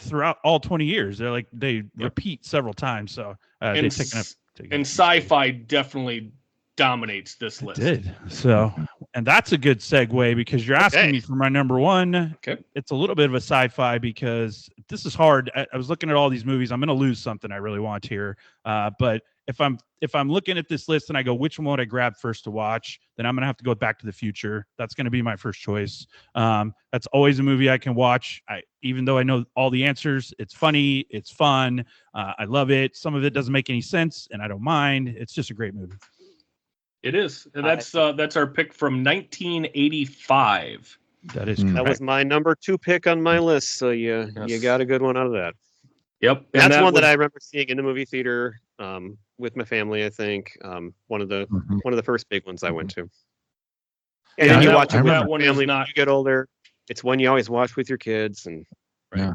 throughout all 20 years. They're like they repeat several times, so they and, taken up. and sci-fi definitely dominates this list. Did so, and that's a good segue because you're asking me for my number one. Okay, it's a little bit of a sci-fi because this is hard. I was looking at all these movies. I'm going to lose something I really want here, but if I'm looking at this list and I go, which one would I grab first to watch? Then I'm going to have to go Back to the Future. That's going to be my first choice. That's always a movie I can watch. Even though I know all the answers, it's funny, it's fun. I love it. Some of it doesn't make any sense, and I don't mind. It's just a great movie. it is, and that's our pick from 1985. That is That was my number 2 pick on my list. So you got a good one out of that. Yep, That's one that I remember seeing in the movie theater with my family. I think one of the first big ones I went to. And then you watch it with your family when you get older. It's one you always watch with your kids, and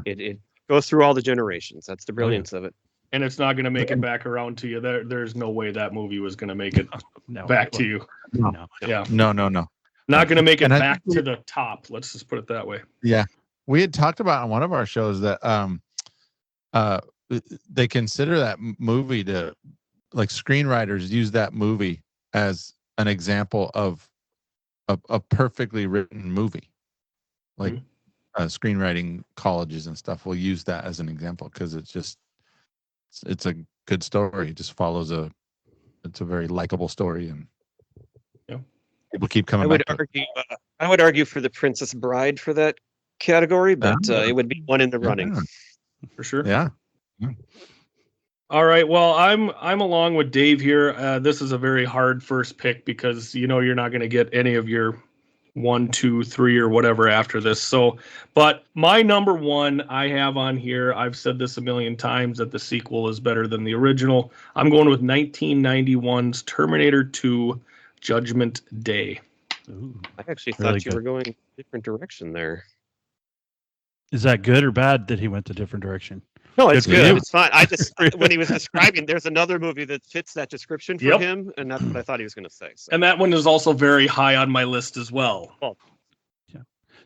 it goes through all the generations. That's the brilliance of it. And it's not going to make it back around to you. There's no way that movie was going to make it back to you. No. Yeah. No. Not going to make it back to the top. Let's just put it that way. Yeah. We had talked about on one of our shows that they consider that movie to, like, screenwriters use that movie as an example of a perfectly written movie. Like screenwriting colleges and stuff will use that as an example because it's a good story. It just follows it's a very likable story, and people keep coming back. I would argue for The Princess Bride for that category, but it would be one in the running. For sure. Yeah. All right. Well, I'm along with Dave here. This is a very hard first pick because you're not going to get any of your 1, 2, 3 or whatever after this. So, but my number 1 I have on here, I've said this a million times that the sequel is better than the original. I'm going with 1991's Terminator 2 Judgment Day. Ooh, I actually thought you were going a different direction there. Is that good or bad that he went a different direction? No, it's good. It's fine. I just, when he was describing, there's another movie that fits that description for him, and that's what I thought he was going to say. So. And that one is also very high on my list as well.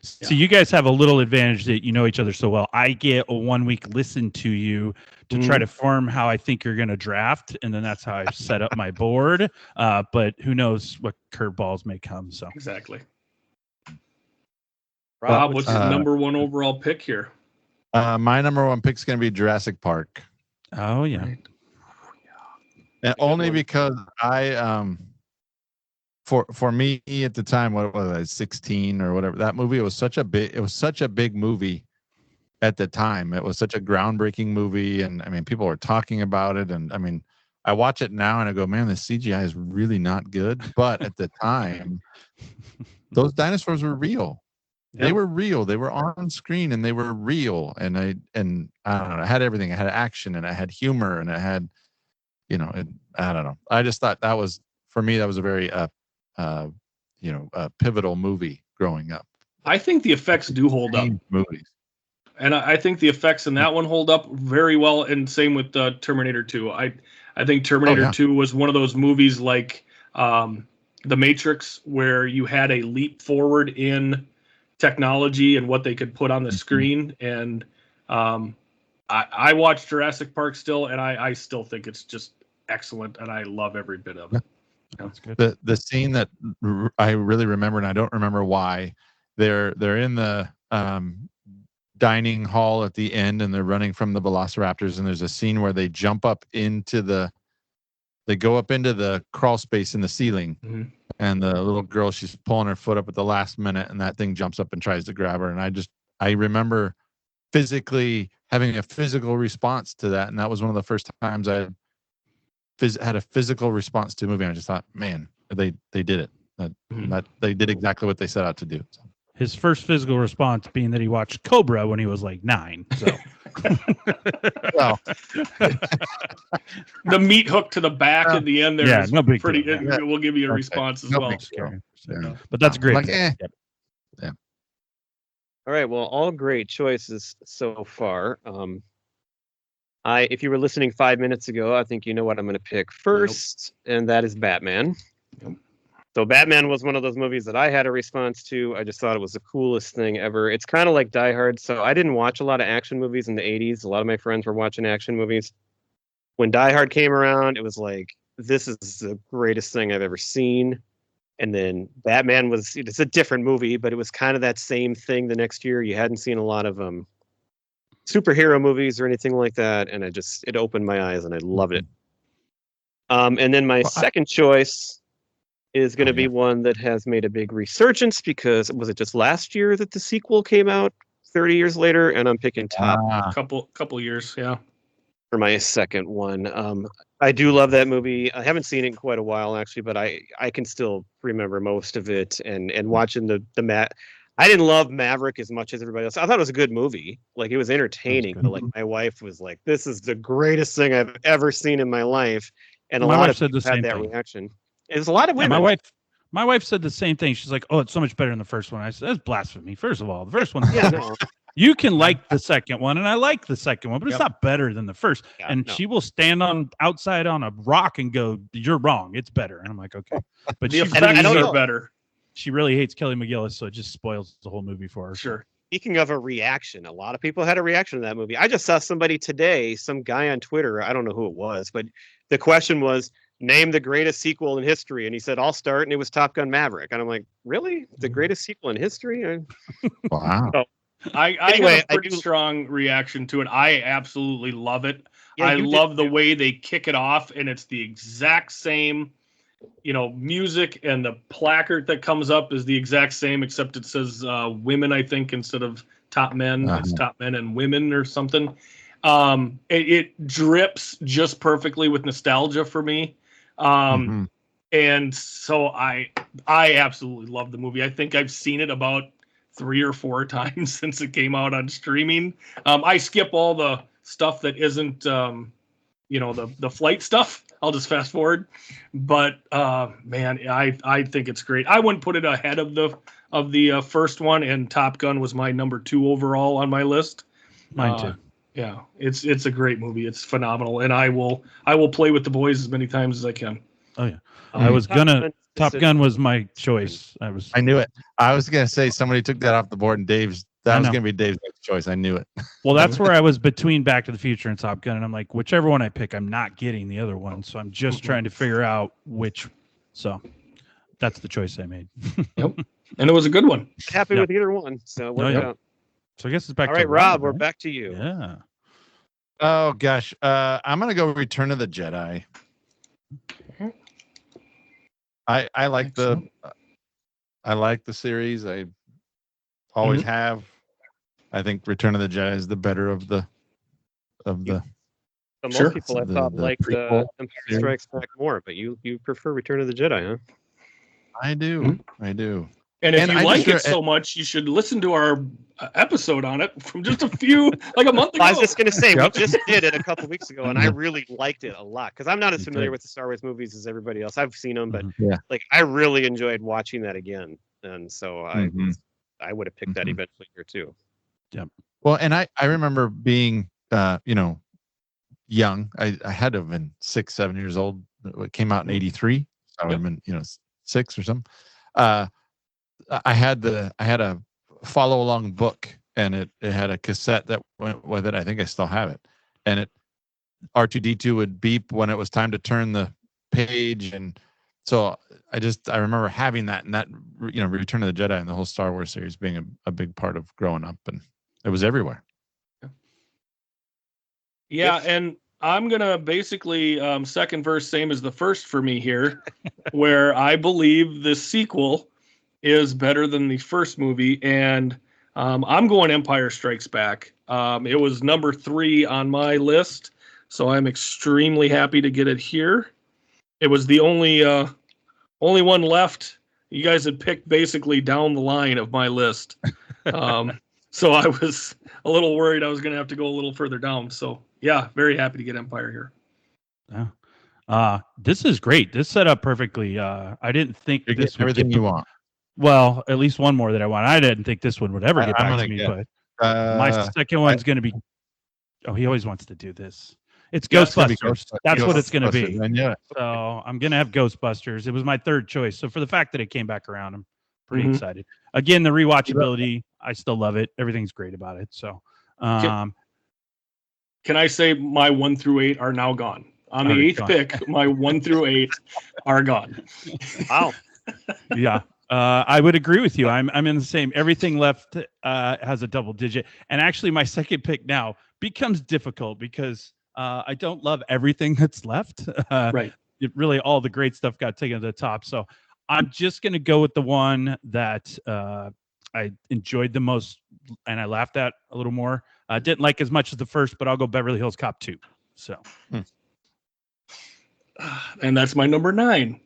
So you guys have a little advantage that you know each other so well. I get a 1 week listen to you to try to form how I think you're going to draft, and then that's how I set up my board. But who knows what curveballs may come? So exactly. Rob, what's your number 1 overall pick here? My number 1 pick is going to be Jurassic Park. Oh yeah, right. And only because I for me at the time, what was I, 16 or whatever, that movie was such a big movie at the time. It was such a groundbreaking movie, and I mean, people were talking about it, and I mean, I watch it now and I go, man, the CGI is really not good. But at the time, those dinosaurs were real. They were real. They were on screen and they were real. And I don't know, I had everything. I had action and I had humor and I had, I don't know. I just thought that was, for me, that was a very, pivotal movie growing up. I think the effects do hold up. Movies. And I think the effects in that one hold up very well. And same with Terminator 2. I think Terminator 2 was one of those movies like The Matrix, where you had a leap forward in technology and what they could put on the screen. And I watched Jurassic Park still, and I still think it's just excellent, and I love every bit of it. That's good. The scene that I really remember, and I don't remember why, they're in the dining hall at the end, and they're running from the velociraptors, and there's a scene where they jump up into they go up into the crawl space in the ceiling. Mm-hmm. And the little girl, she's pulling her foot up at the last minute, and that thing jumps up and tries to grab her. And I remember physically having a physical response to that, and that was one of the first times I had a physical response to a movie. I just thought, man, they did it. That they did exactly what they set out to do. So. His first physical response being that he watched Cobra when he was like 9. So, well, the meat hook to the back at the end there is no big pretty. deal. Yeah. We'll give you a response as No well. big deal. Yeah. But that's great. Like, Yep. All right. Well, all great choices so far. If you were listening 5 minutes ago, I think you know what I'm going to pick first, and that is Batman. Yep. So Batman was one of those movies that I had a response to. I just thought it was the coolest thing ever. It's kind of like Die Hard. So I didn't watch a lot of action movies in the 80s. A lot of my friends were watching action movies. When Die Hard came around, it was like, this is the greatest thing I've ever seen. And then Batman it's a different movie, but it was kind of that same thing the next year. You hadn't seen a lot of superhero movies or anything like that. And it opened my eyes and I loved it. And then my second choice is going to be one that has made a big resurgence because was it just last year that the sequel came out 30 years later? And I'm picking Top Couple years, yeah. For my second one. I do love that movie. I haven't seen it in quite a while actually, but I can still remember most of it and watching I didn't love Maverick as much as everybody else. I thought it was a good movie. Like it was entertaining, but like my wife was like, this is the greatest thing I've ever seen in my life. And My a lot wife of said the people had same that thing. reaction. There's a lot of women. My wife said the same thing. She's like, "Oh, it's so much better than the first one." I said, "That's blasphemy." First of all, the first one. You can like the second one, and I like the second one, but it's not better than the first. She will stand outside on a rock and go, "You're wrong. It's better." And I'm like, "Okay," but The effects are better. She really hates Kelly McGillis, so it just spoils the whole movie for her. Sure. Speaking of a reaction, a lot of people had a reaction to that movie. I just saw somebody today, some guy on Twitter, I don't know who it was, but the question was, name the greatest sequel in history. And he said, I'll start. And it was Top Gun Maverick. And I'm like, really? The greatest sequel in history? Wow. So, I have a pretty strong reaction to it. I absolutely love it. Yeah, I love the way they kick it off, and it's the exact same, music, and the placard that comes up is the exact same, except it says women, I think, instead of top men. It's top men and women or something. It drips just perfectly with nostalgia for me. And so I absolutely love the movie. I think I've seen it about 3 or 4 times since it came out on streaming. I skip all the stuff that isn't, the flight stuff. I'll just fast forward. But man, I think it's great. I wouldn't put it ahead of the first one, and Top Gun was my number 2 overall on my list. Mine too. Yeah, it's a great movie. It's phenomenal, and I will play with the boys as many times as I can. Oh yeah, I was gonna. Top Gun was my choice. I knew it. I was gonna say somebody took that off the board, and that was gonna be Dave's next choice. I knew it. Well, that's where I was between Back to the Future and Top Gun, and I'm like, whichever one I pick, I'm not getting the other one. So I'm just trying to figure out which. So that's the choice I made. Yep, and it was a good one. Happy with either one. So work it out. So I guess it's back. All right, Rob, we're back to you. Yeah. Oh gosh, I'm gonna go Return of the Jedi. I like I like the series. I always have. I think Return of the Jedi is the better of the. But most people I thought liked Empire Strikes Back more, but you prefer Return of the Jedi, huh? I do. I do. And if you like it so much, you should listen to our episode on it from just like a month ago. I was just going to say, we just did it a couple weeks ago, and I really liked it a lot because I'm not as familiar with the Star Wars movies as everybody else. I've seen them, but I really enjoyed watching that again. And so I would have picked that eventually here too. Yep. Well, and I remember being, young. I had to have been 6, 7 years old. It came out in 83. So I would have been, 6 or something. I had a follow along book, and it had a cassette that went with it. I think I still have it. And R2D2 would beep when it was time to turn the page. And so I remember having that, and that, Return of the Jedi and the whole Star Wars series being a big part of growing up, and it was everywhere. Yeah. And I'm going to basically second verse, same as the first for me here, where I believe the sequel is better than the first movie. And I'm going Empire Strikes Back. It was number 3 on my list, so I'm extremely happy to get it here. It was the only one left. You guys had picked basically down the line of my list. So I was a little worried I was going to have to go a little further down. So, yeah, very happy to get Empire here. Yeah. This is great. This set up perfectly. I didn't think You're this getting would everything get you want. Well, at least one more that I want. I didn't think this one would ever get I'm back to gonna me, get- but my second one's going to be. Oh, he always wants to do this. It's Ghostbusters. That's what it's going to be. Ghostbusters, yeah. So I'm going to have Ghostbusters. It was my third choice. So for the fact that it came back around, I'm pretty excited. Again, the rewatchability, I still love it. Everything's great about it. So, Can I say my 1 through 8 are now gone? On the 8th pick, my 1 through 8 are gone. Wow. Yeah. I would agree with you. I'm in the same. Everything left has a double digit. And actually, my second pick now becomes difficult because I don't love everything that's left. Right. Really, all the great stuff got taken to the top. So I'm just going to go with the one that I enjoyed the most and I laughed at a little more. Didn't like as much as the first, but I'll go Beverly Hills Cop 2. So. And that's my number 9.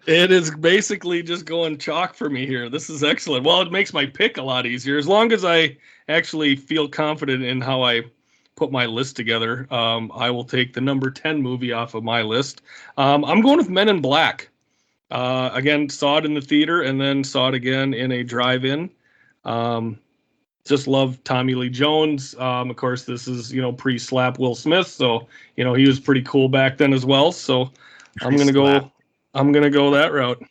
It is basically just going chalk for me here. This is excellent. Well, it makes my pick a lot easier as long as I actually feel confident in how I put my list together. I will take the number 10 movie off of my list. I'm going with Men in Black. Again, saw it in the theater and then saw it again in a drive-in. Just love Tommy Lee Jones. Of course, this is, pre-slap Will Smith. So, he was pretty cool back then as well. So I'm going to go that route.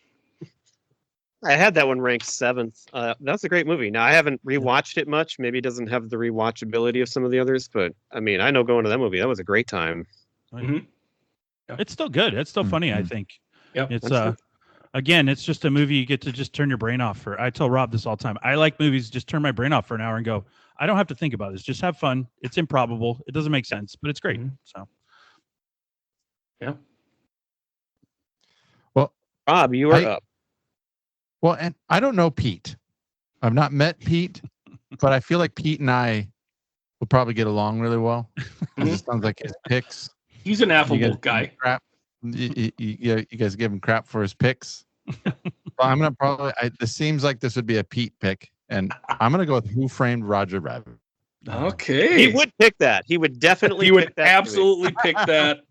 I had that one ranked 7th. That's a great movie. Now I haven't rewatched it much. Maybe it doesn't have the rewatchability of some of the others, but I mean, I know going to that movie, that was a great time. Mm-hmm. Yeah. It's still good. It's still funny, I think. Yep. It's again, it's just a movie you get to just turn your brain off for. I tell Rob this all the time. I like movies, just turn my brain off for an hour and go, I don't have to think about this. Just have fun. It's improbable. It doesn't make sense, but it's great. So, yeah. Well, Rob, you are up. Well, and I don't know Pete. I've not met Pete, but I feel like Pete and I will probably get along really well. It sounds like his picks. He's an affable guy. Crap. You guys give him crap for his picks. Well, I'm gonna probably. This seems like this would be a Pete pick, and I'm gonna go with Who Framed Roger Rabbit. Okay. He would pick that. He would definitely. He would absolutely pick that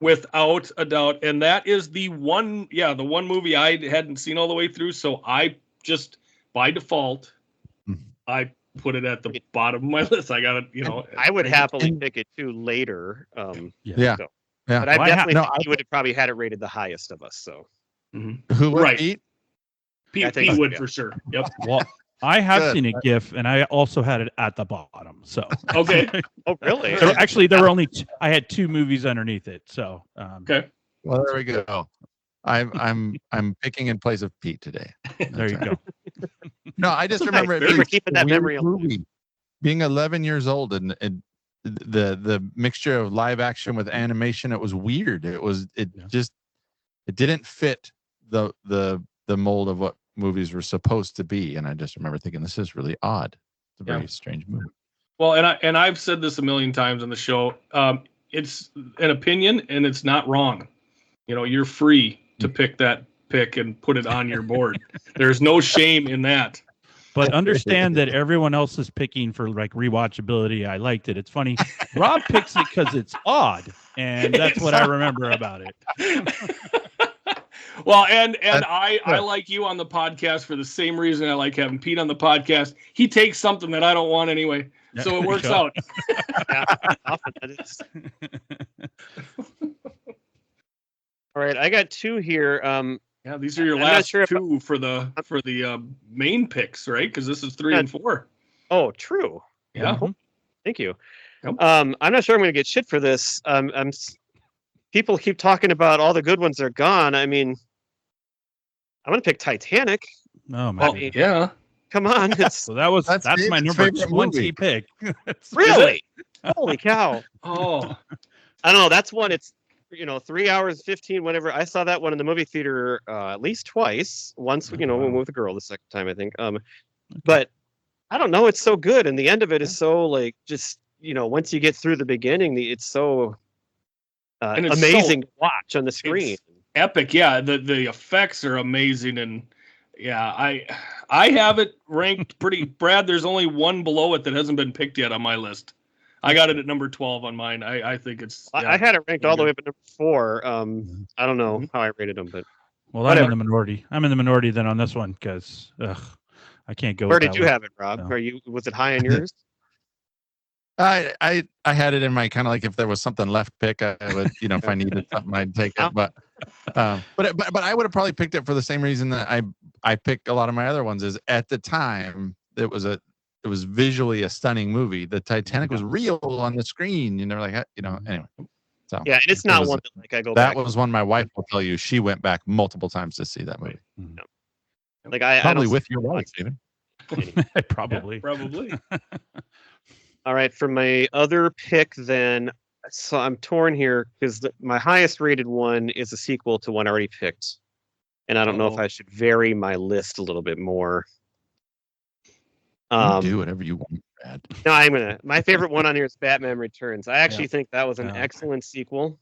without a doubt. And that is the one movie I hadn't seen all the way through. So I just by default, I put it at the bottom of my list. I got it. I would happily pick it too later. Yeah. So. Yeah, but I definitely think he would have probably had it rated the highest of us. So, Who would Pete? Pete would for sure. Yep. Well, I have seen a GIF, and I also had it at the bottom. So okay. Oh, really? So actually, there were only I had 2 movies underneath it. So okay. Well, there we go. I'm picking in place of Pete today. There you go. No, I just remember it being keeping that memory movie. Being 11 years old and the mixture of live action with animation, it was weird. It didn't fit the mold of what movies were supposed to be, and I just remember thinking this is really odd. It's a very strange movie. Well, and I've said this a million times on the show. It's an opinion and it's not wrong. You're free to pick that pick and put it on your board. There's no shame in that. But understand that everyone else is picking for like rewatchability. I liked it. It's funny. Rob picks it because it's odd, and that's what I remember about it. Well, and I like you on the podcast for the same reason I like having Pete on the podcast. He takes something that I don't want anyway, so it works out. Yeah, often that is. All right, I got 2 here. Yeah, these are your last 2 for the main picks, right? Because this is 3 and 4. Oh, true. Yeah. Thank you. Yep. I'm not sure I'm going to get shit for this. People keep talking about all the good ones are gone. I mean, I'm going to pick Titanic. Oh man. Yeah. Come on. So that's my number 20 pick. Really? Holy cow. Oh. I don't know. That's one. 3 hours 15, whatever. I saw that one in the movie theater at least twice. Once, we went with a girl the second time, I think. But I don't know. It's so good, and the end of it is so like just once you get through the beginning, it's so and it's amazing to watch on the screen. Epic, yeah. The effects are amazing, and yeah, I have it ranked pretty. Brad, there's only one below it that hasn't been picked yet on my list. I got it at number 12 on mine. I think it's. I had it ranked all the way up at number 4. I don't know how I rated them, but whatever. I'm in the minority. I'm in the minority then on this one because I can't go. Where did you have it, Rob? No. Was it high on yours? I had it in my kind of like if there was something left pick, I would if I needed something I'd take it. But I would have probably picked it for the same reason that I picked a lot of my other ones. Is at the time it was visually a stunning movie. The Titanic was real on the screen. Anyway. So yeah, and it's not one that like I go. That was one my wife will tell you she went back multiple times to see that movie. No. Like I probably with your wife, Steven. Probably. Yeah, probably. All right, for my other pick, then, so I'm torn here because my highest rated one is a sequel to one I already picked, and I don't know if I should vary my list a little bit more. You do whatever you want, Brad. No, I'm gonna. My favorite one on here is Batman Returns. I actually think that was an excellent sequel.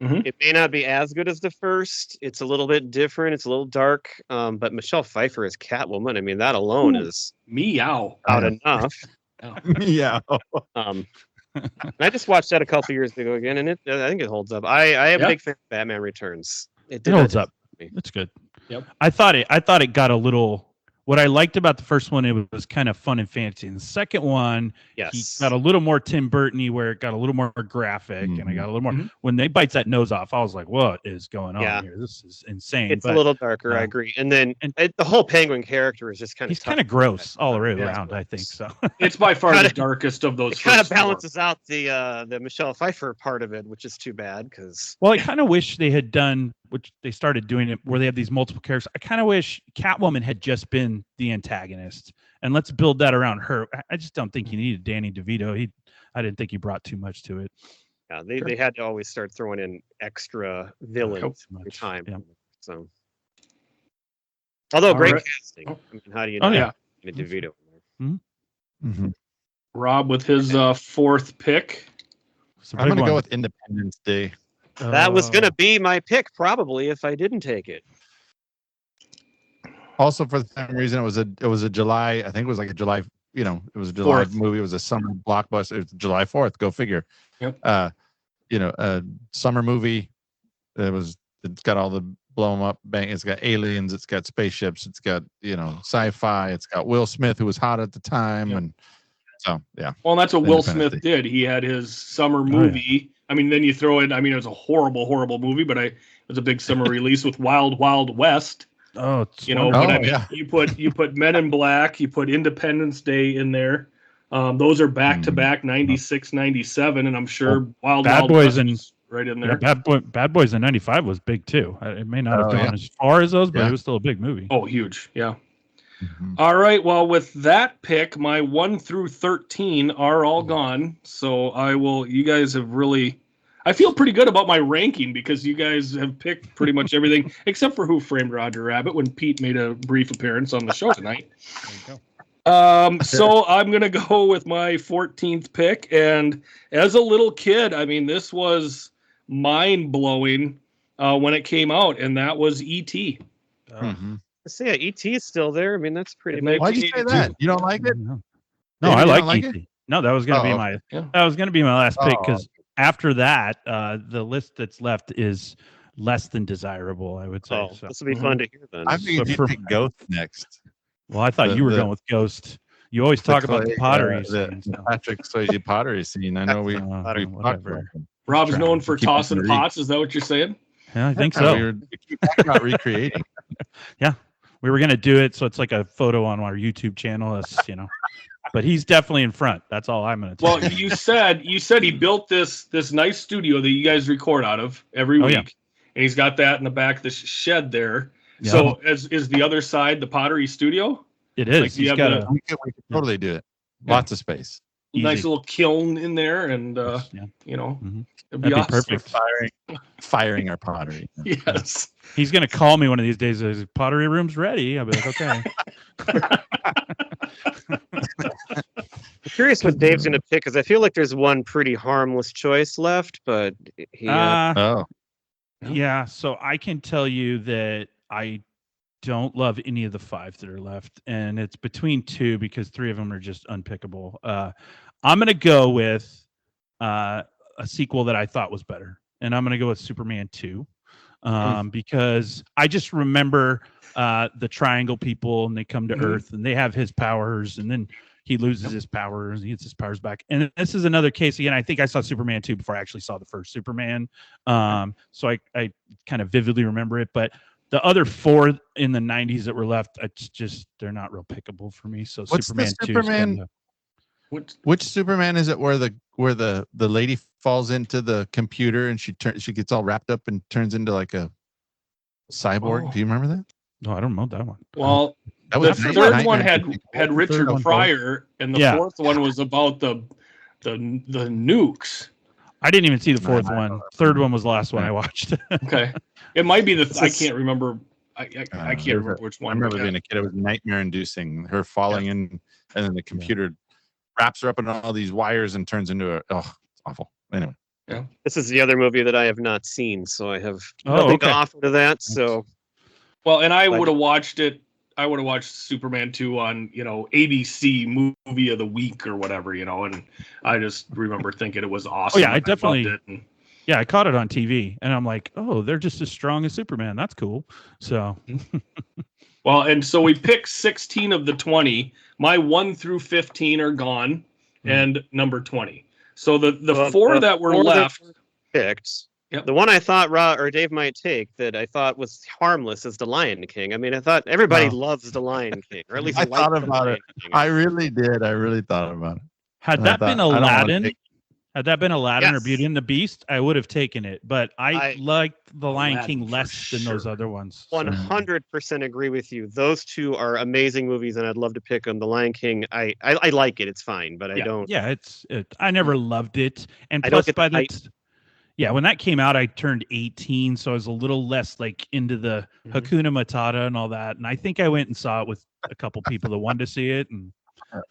Mm-hmm. It may not be as good as the first. It's a little bit different. It's a little dark. But Michelle Pfeiffer as Catwoman. I mean, that alone is meow out enough. Yeah. I just watched that a couple years ago again, and I think it holds up. I am a big fan of Batman Returns. It holds up. It's good. Yep. I thought it got a little. What I liked about the first one, it was kind of fun and fancy. And the second one, he got a little more Tim Burton-y, where it got a little more graphic, and I got a little more. When they bites that nose off, I was like, "What is going on here? This is insane." It's a little darker, I agree. And then the whole Penguin character is just kind of kind of gross all around. I think so. It's by far the darkest of those. It kind of balances out the Michelle Pfeiffer part of it, which is too bad because. Well, I kind of wish they had done, which they started doing it, where they have these multiple characters. I kind of wish Catwoman had just been the antagonist, and let's build that around her. I just don't think you needed Danny DeVito. I didn't think he brought too much to it. Yeah, they had to always start throwing in extra villains every time. Yeah. So, although great casting. I mean, how do you know? DeVito. Mm-hmm. Rob with his fourth pick. I'm going to go with Independence Day. That was going to be my pick probably if I didn't take it. Also, for the same reason, it was a July. I think it was like a July. It was a July 4th. movie. It was a summer blockbuster. It was July 4th. Go figure. Yep. A summer movie. It's got all the blow 'em up bang. It's got aliens. It's got spaceships. It's got sci-fi. It's got Will Smith, who was hot at the time, and so yeah. Well, that's what Will Smith did. He had his summer movie. I mean, then you throw in. I mean, it was a horrible, horrible movie, but it was a big summer release with Wild Wild West. Oh, you put Men in Black, you put Independence Day in there. Those are back to back 96, 97, and I'm sure Wild Boys West was right in there. Bad Boys in 95 was big too. It may not have gone as far as those, but it was still a big movie. Oh, huge. Yeah. Mm-hmm. All right. Well, with that pick, my 1 through 13 are all gone. So you guys have really, I feel pretty good about my ranking because you guys have picked pretty much everything except for Who Framed Roger Rabbit when Pete made a brief appearance on the show tonight. There you go. So I'm going to go with my 14th pick. And as a little kid, I mean, this was mind blowing when it came out, and that was E.T. So yeah, E.T. is still there. I mean, that's pretty amazing. Why'd you say that? You don't like it? No, I like E.T. No, that was going to be my last pick because after that, the list that's left is less than desirable, I would say. Oh, so. This will be fun to hear then. I think you pick Ghost next. Well, I thought you were going with Ghost. You always talk about the pottery scene. Patrick Swayze pottery scene. I know we Rob's known for tossing pots. Is that what you're saying? Yeah, I think so. We keep talking about recreating. Yeah, we were going to do it, so it's like a photo on our YouTube channel. But he's definitely in front. That's all I'm going to tell you. Well, you said he built this nice studio that you guys record out of every week, and he's got that in the back of the shed there. Yeah. So is the other side the pottery studio? It is. Like, we could totally do it. Lots of space. nice little kiln in there, and Yeah. Mhm. it'd That'd be awesome. perfect. Firing our pottery. Yes. He's gonna call me one of these days. His pottery room's ready. I'll be like, okay. I'm curious what Dave's going to pick because I feel like there's one pretty harmless choice left, but he. Oh, Yeah. So I can tell you that I don't love any of the 5 that are left, and it's between 2 because 3 of them are just unpickable. I'm gonna go with a sequel that I thought was better, and I'm gonna go with Superman 2. Because I just remember the triangle people, and they come to Earth, and they have his powers, and then he loses his powers, he gets his powers back. And this is another case again. I think I saw Superman 2 before I actually saw the first Superman, so I kind of vividly remember it. But the other 4 in the 90s that were left, it's just they're not real pickable for me. So What's Superman the 2 Superman? Which Superman is it where the lady falls into the computer and she gets all wrapped up and turns into like a cyborg? Oh. Do you remember that? No, I don't know that one. Well, That the was third one Nightmare. had Richard one- Pryor, and the Yeah. 4th one was about the nukes. I didn't even see the No, 4th I one. don't know. 3rd one was the last one I watched. Okay, it might be I It's- can't remember. I can't remember which I one. remember but being a kid. It was nightmare inducing. Her falling in, and then the computer wraps her up in all these wires and turns into it's awful. Anyway, This is the other movie that I have not seen, so I have Oh, nothing okay. to offer to that. So Well, and I Like- would have watched it. I would have watched Superman 2 on, ABC movie of the week or whatever, and I just remember thinking it was awesome. yeah, I and definitely- loved it. And Yeah, I caught it on TV, and I'm like, oh, they're just as strong as Superman. That's cool. So well, and so we picked 16 of the 20. My 1 through 15 are gone, and number 20. So the Well, 4 the that were 4 that left. picked. Yep. The one I thought or Dave might take that I thought was harmless is The Lion King. I mean, I thought everybody No. loves The Lion King, or at least I likes thought The about Lion it. King. I really did. I really thought about it. had And I that been thought, I don't wanna Aladdin, take- had that been Aladdin or Yes. Beauty and the Beast, I would have taken it. But I I- liked The Lion Aladdin King for less than those sure. other ones. 100% agree with you. Those 2 are amazing movies, and I'd love to pick them. The Lion King, I like it. It's fine, but I don't. Yeah, I never loved it, and I don't plus get the by the hype. when that came out, I turned 18, so I was a little less like into the Hakuna Matata and all that. And I think I went and saw it with a couple people that wanted to see it, and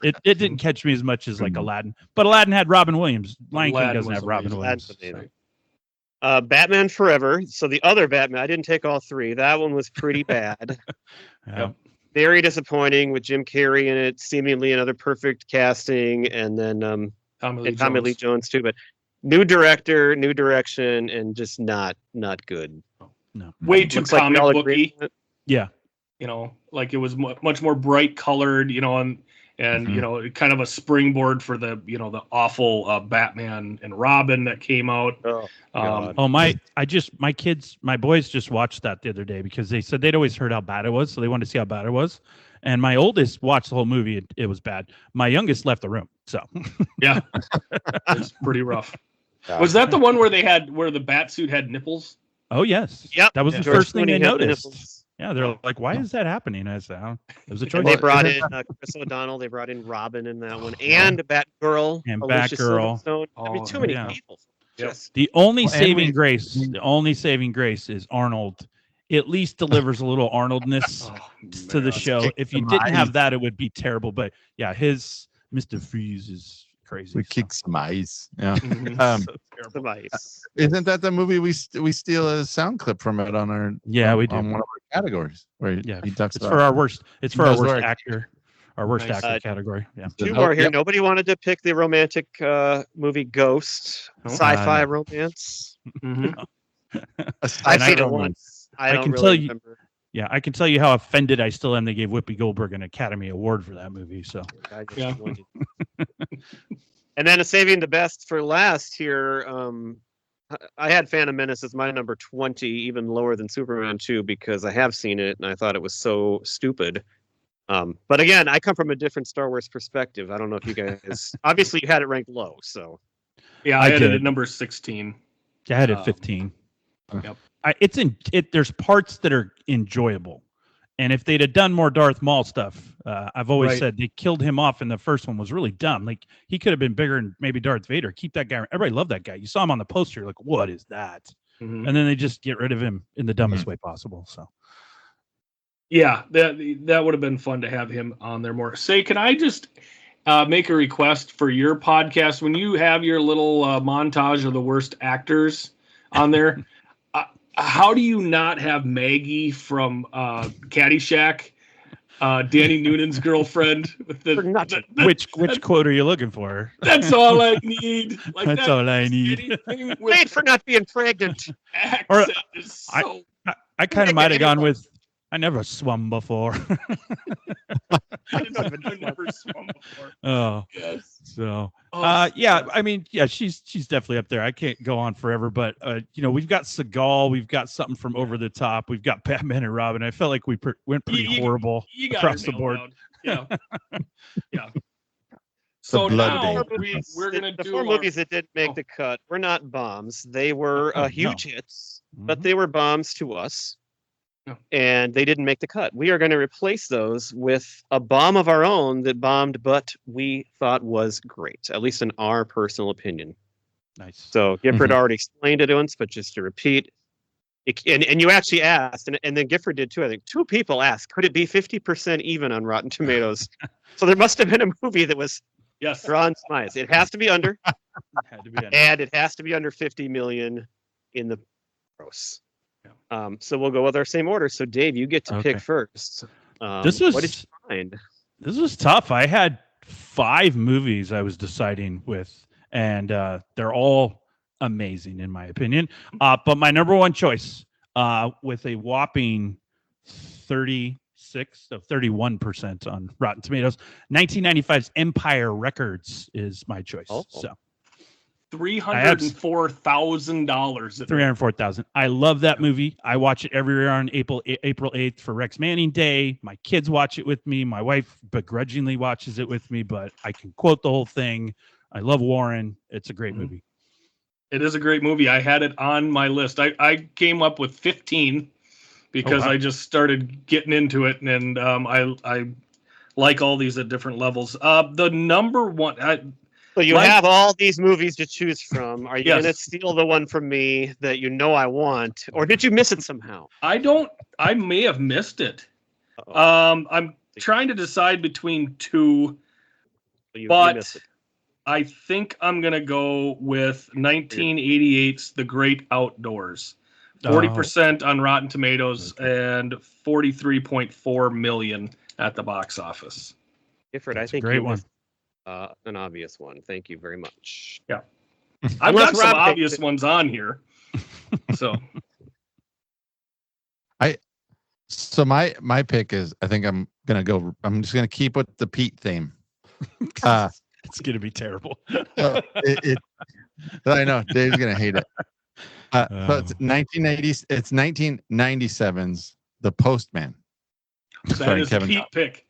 it didn't catch me as much as like Aladdin. But Aladdin had Robin Williams. Lion King Aladdin doesn't was have Robin amazing. Williams. That's amazing. Batman Forever. So the other Batman, I didn't take all 3. That one was pretty bad. Yeah. Very disappointing with Jim Carrey in it, seemingly another perfect casting, and then Tommy Lee Jones too. But new director, new direction, and just not good. No. Way too Looks like we comic all agree booky. on it. Yeah. Like it was much more bright colored, and kind of a springboard for the awful Batman and Robin that came out. Oh, God. Oh my boys just watched that the other day because they said they'd always heard how bad it was, so they wanted to see how bad it was. And my oldest watched the whole movie. It was bad. My youngest left the room. So Yeah, it's pretty rough. Was that the one where the bat suit had nipples? oh yes. Yep. That was the George first thing Clooney I had the noticed. nipples. Yeah, they're like, why is that happening? I said, it was a choice. And they brought Isn't in Chris O'Donnell. They brought in Robin in that one, and Batgirl. And Alicia Batgirl. Silverstone. I mean, Oh, too many yeah. people. Yep. Just The only Well, and saving we- grace, is Arnold. At least delivers a little Arnoldness to the man. show. Kick If you some didn't have eyes. that, it would be terrible. But yeah, his Mr. Freeze is crazy. We so. kick some ice. Yeah. Mhm. So terrible. device. Isn't that the movie we steal a sound clip from it on our Yeah, we do. on one of our categories where Yeah, he ducks it's it for off. our worst. It's for our worst Historic. actor. Our worst Nice. actor category. Yeah. Two Oh, more here. yep. Nobody wanted to pick the romantic movie Ghost, No. sci-fi No. romance. Mhm. A I've sci-fi seen it romance. once. I I don't can really tell you- remember. Yeah, I can tell you how offended I still am. They gave Whoopi Goldberg an Academy Award for that movie. So I just Yeah. wanted- And then saving the best for last here. I had Phantom Menace as my number 20, even lower than Superman 2, because I have seen it and I thought it was so stupid. But again, I come from a different Star Wars perspective. I don't know if you guys obviously you had it ranked low, so Yeah, I I had it did. at number 16. I had it Um, 15. Yep. There's parts that are enjoyable, And if they'd have done more Darth Maul stuff, I've always Right. said they killed him off in the first one was really dumb. Like he could have been bigger and maybe Darth Vader. Keep that guy. Everybody loved that guy. You saw him on the poster. You're like, what is that? Mhm. And then they just get rid of him in the dumbest way possible. So Yeah, that would have been fun to have him on there more. Say, can I just make a request for your podcast when you have your little montage of the worst actors on there? How do you not have Maggie from Caddyshack, Danny Noonan's girlfriend? With which quote are you looking for? That's all I need. Like, That's all I need. Made for not being pregnant. Accent is so. I kind of might have gone with I never swum before. I've never swum before. Oh, Yes. so Oh, I mean, yeah, she's definitely up there. I can't go on forever, but we've got Seagal, we've got something from Over the Top, we've got Batman and Robin. I felt like we went pretty horrible you got across her the board. nailed down. Yeah. Yeah. So blood now date. we're gonna the do four our- movies that didn't make the cut were not bombs. They were Oh, huge no. hits, but Mhm. they were bombs to us. No. And they didn't make the cut. We are going to replace those with a bomb of our own that bombed, but we thought was great, at least in our personal opinion. Nice. So Gifford Mhm. already explained it to us, but just to repeat, and you actually asked, and then Gifford did too. I think 2 people asked, could it be 50% even on Rotten Tomatoes? So there must have been a movie that was Yes. drawn smiles. It has to be under, Had to be done. and it has to be under 50 million in the gross. So we'll go with our same order. So Dave, you get to Okay. pick first. This What did was you find? this was tough. I had 5 movies I was deciding with, and they're all amazing in my opinion. But my number one choice, with a whopping 31% on Rotten Tomatoes, 1995's Empire Records is my choice. Oh. So $304,000. 304,000. I love that movie. I watch it every year on April 8th for Rex Manning Day. My kids watch it with me. My wife begrudgingly watches it with me, but I can quote the whole thing. I love Warren. It's a great movie. It is a great movie. I had it on my list. I came up with 15 because Oh, wow. I just started getting into it, and I like all these at different levels. The number one, So you Mike- have all these movies to choose from. Are you Yes. going to steal the one from me that you know I want, or did you miss it somehow? I may have missed it. Uh-oh. I'm trying to decide between 2. You but- missed it. I think I'm gonna go with 1988's The Great Outdoors. 40% on Rotten Tomatoes and 43.4 million at the box office. Gifford, That's a I think great you one. missed an obvious one. Thank you very much. I've Unless got some Rob takes obvious it. ones on here. So So my pick is, I think I'm just gonna keep with the Pete theme. It's going to be terrible. I know Dave's gonna hate it. So it's Oh. 1980s. It's 1997's The Postman. that Starring is Kevin a Pete Costner. pick.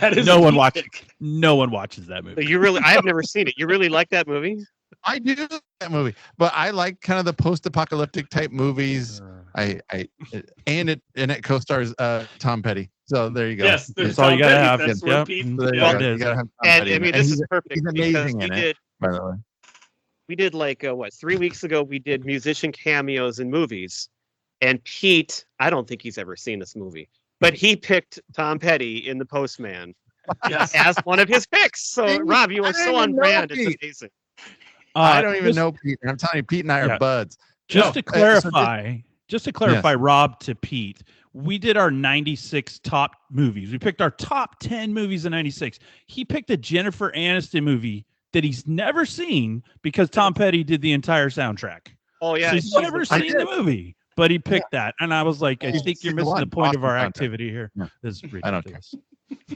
That is No a one Pete watches. pick. No one watches that So movie. I have never seen it. You really like that movie? I do like that movie, but I like kind of the post-apocalyptic type movies. And it co-stars Tom Petty. So there you go. Yes, there's That's all you Tom gotta Petty. have. That's Yep. where Pete. So there you yeah. go. it is. You gotta have Tom And Petty I in mean, it. this And is perfect he's because amazing in it, by the way. we did like 3 weeks ago. We did musician cameos in movies, and Pete. I don't think he's ever seen this movie, but he picked Tom Petty in The Postman Yes. as one of his picks. So Dang, Rob, you I are didn't so on even know brand. It's Pete. amazing. I don't even just- know Pete. And I'm telling you, Pete and I are Yeah. buds. Just No, to so clarify, Rob to Pete, we did our 96 top movies. We picked our top 10 movies in 96. He picked a Jennifer Aniston movie that he's never seen because Tom Petty did the entire soundtrack. Oh yeah, So he's never seen the movie, but he picked that. And I was like, I He's think you're the missing one. the point of our Awesome soundtrack. activity here. Yeah. This is I don't care. ridiculous.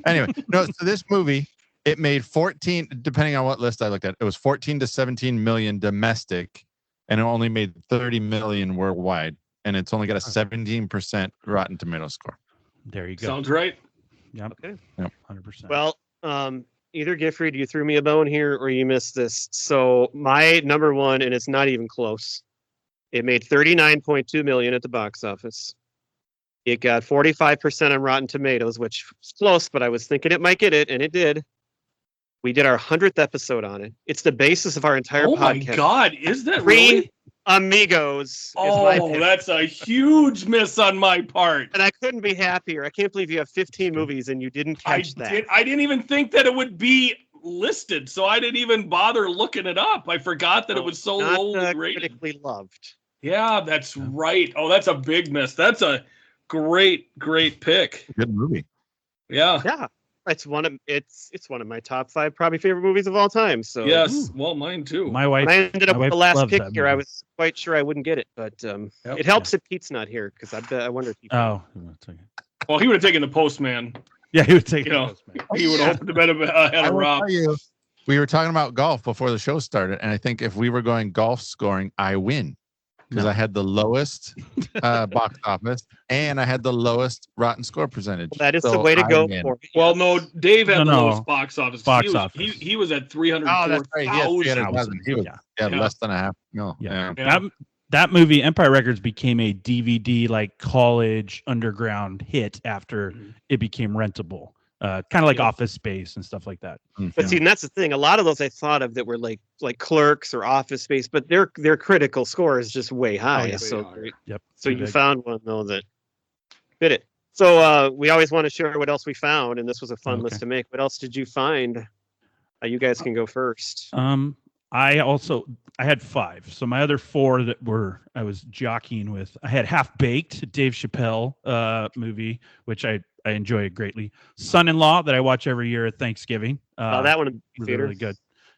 Anyway, no, so this movie, it made 14, depending on what list I looked at, it was 14 to 17 million domestic, and it only made 30 million worldwide. And it's only got a 17% Rotten Tomato score. There you go. Sounds right. Yep. Okay. 100%. Well, either Gifford, you threw me a bone here, or you missed this. So my number one, and it's not even close. It made 39.2 million at the box office. It got 45% on Rotten Tomatoes, which was close, but I was thinking it might get it, and it did. We did our 100th episode on it. It's the basis of our entire podcast. Oh my God, is that Three really? Amigos. Oh, that's a huge miss on my part. And I couldn't be happier. I can't believe you have 15 movies and you didn't catch that. I didn't even think that it would be listed, so I didn't even bother looking it up. I forgot that it was so lowly rated. Critically loved. Yeah, that's right. Oh, that's a big miss. That's a great pick. Good movie. Yeah. Yeah. It's one of my top 5 probably favorite movies of all time. So yes, well, mine too. My wife. when I ended up with the last pick here, I movie. was quite sure I wouldn't get it, but it helps if Pete's not here because I wonder if he. Oh, well, he would have taken the Postman. yeah, he would take. You know, he would have opened the bed ahead of Rob. We were talking about golf before the show started, and I think if we were going golf scoring, I win because I had the lowest box office and I had the lowest rotten score percentage. That is the way to go for it. Well, no, Dave had the lowest box office. He was at 304,000. Oh, that's right. He was less than a half. No, That movie, Empire Records, became a DVD like college underground hit after it became rentable. Kind of like Office Space and stuff like that. But see, and that's the thing. A lot of those I thought of that were like Clerks or Office Space, but their critical score is just way high. So you found one though that fit it. So we always want to share what else we found, and this was a fun list to make. What else did you find? You guys can go first. I had 5. So my other 4 that I was jockeying with. I had Half Baked, Dave Chappelle movie, which I enjoy greatly. Son-in-Law that I watch every year at Thanksgiving. That one really good.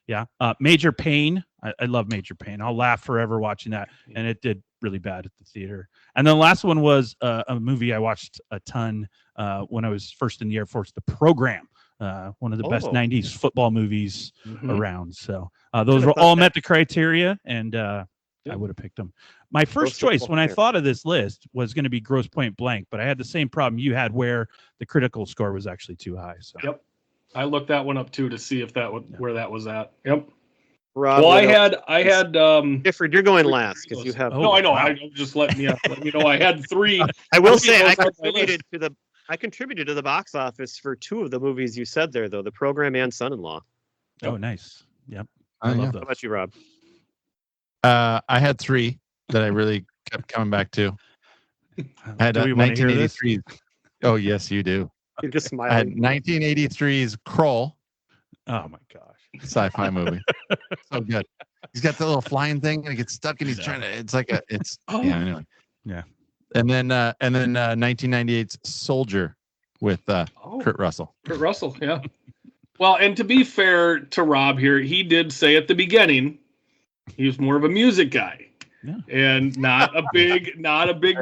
Yeah. Major Pain. I love Major Pain. I'll laugh forever watching that. And it did really bad at the theater. And then the last one was a movie I watched a ton when I was first in the Air Force, The Program. One of the best 90s football movies around. So those were all met the criteria, and I would have picked them. My first choice when I thought of this list was going to be Grosse Pointe Blank, but I had the same problem you had where the critical score was actually too high. So. Yep. I looked that one up too to see if where that was at. Yep. Rob, well, I had Gifford, you're going last because you have. No, I know. I just let me know. I had 3. I will say I contributed to the box office for 2 of the movies you said there, though, The Program and Son-in-Law. Oh, nice. Yep. I love those. How about you, Rob? I had 3 that I really kept coming back to. I had 1983. Oh, yes, you do. You're just smiling. I had 1983's Kroll. Oh, my gosh. Sci-fi movie. So good. He's got the little flying thing and he gets stuck and he's trying to, anyway. Yeah. And then 1998's Soldier with Kurt Russell. Kurt Russell, yeah. Well, and to be fair to Rob here, he did say at the beginning he was more of a music guy. Yeah. And not a big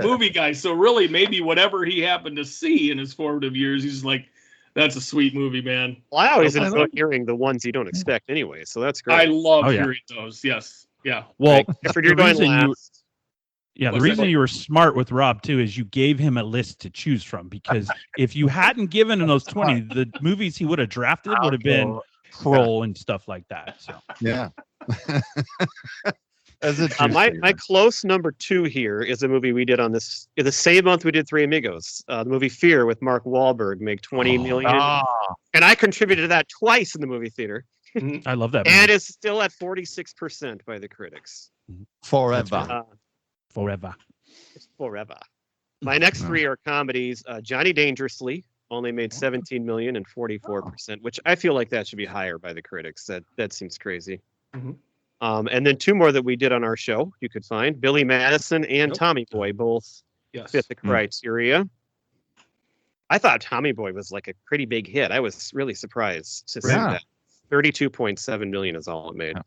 movie guy. So really maybe whatever he happened to see in his formative years, he's like, that's a sweet movie, man. Well, I always enjoy hearing the ones you don't expect anyway, so that's great. I love hearing those. Yes. Yeah. Well, if you're going last. The reason you were smart with Rob too is you gave him a list to choose from, because if you hadn't given him those 20, the movies he would have drafted would have been Kroll and stuff like that. So yeah. My close number 2 here is a movie we did on this in the same month we did Three Amigos. The movie Fear with Mark Wahlberg made 20 million, and I contributed to that twice in the movie theater. I love that movie. And it's still at 46% by the critics. Forever. Forever. My next 3 are comedies. Johnny Dangerously only made 17 million and 44%, which I feel like that should be higher by the critics. That seems crazy. Mm-hmm. And then 2 more that we did on our show you could find. Billy Madison and Tommy Boy both fit the criteria. I thought Tommy Boy was like a pretty big hit. I was really surprised to see that. 32.7 million is all it made.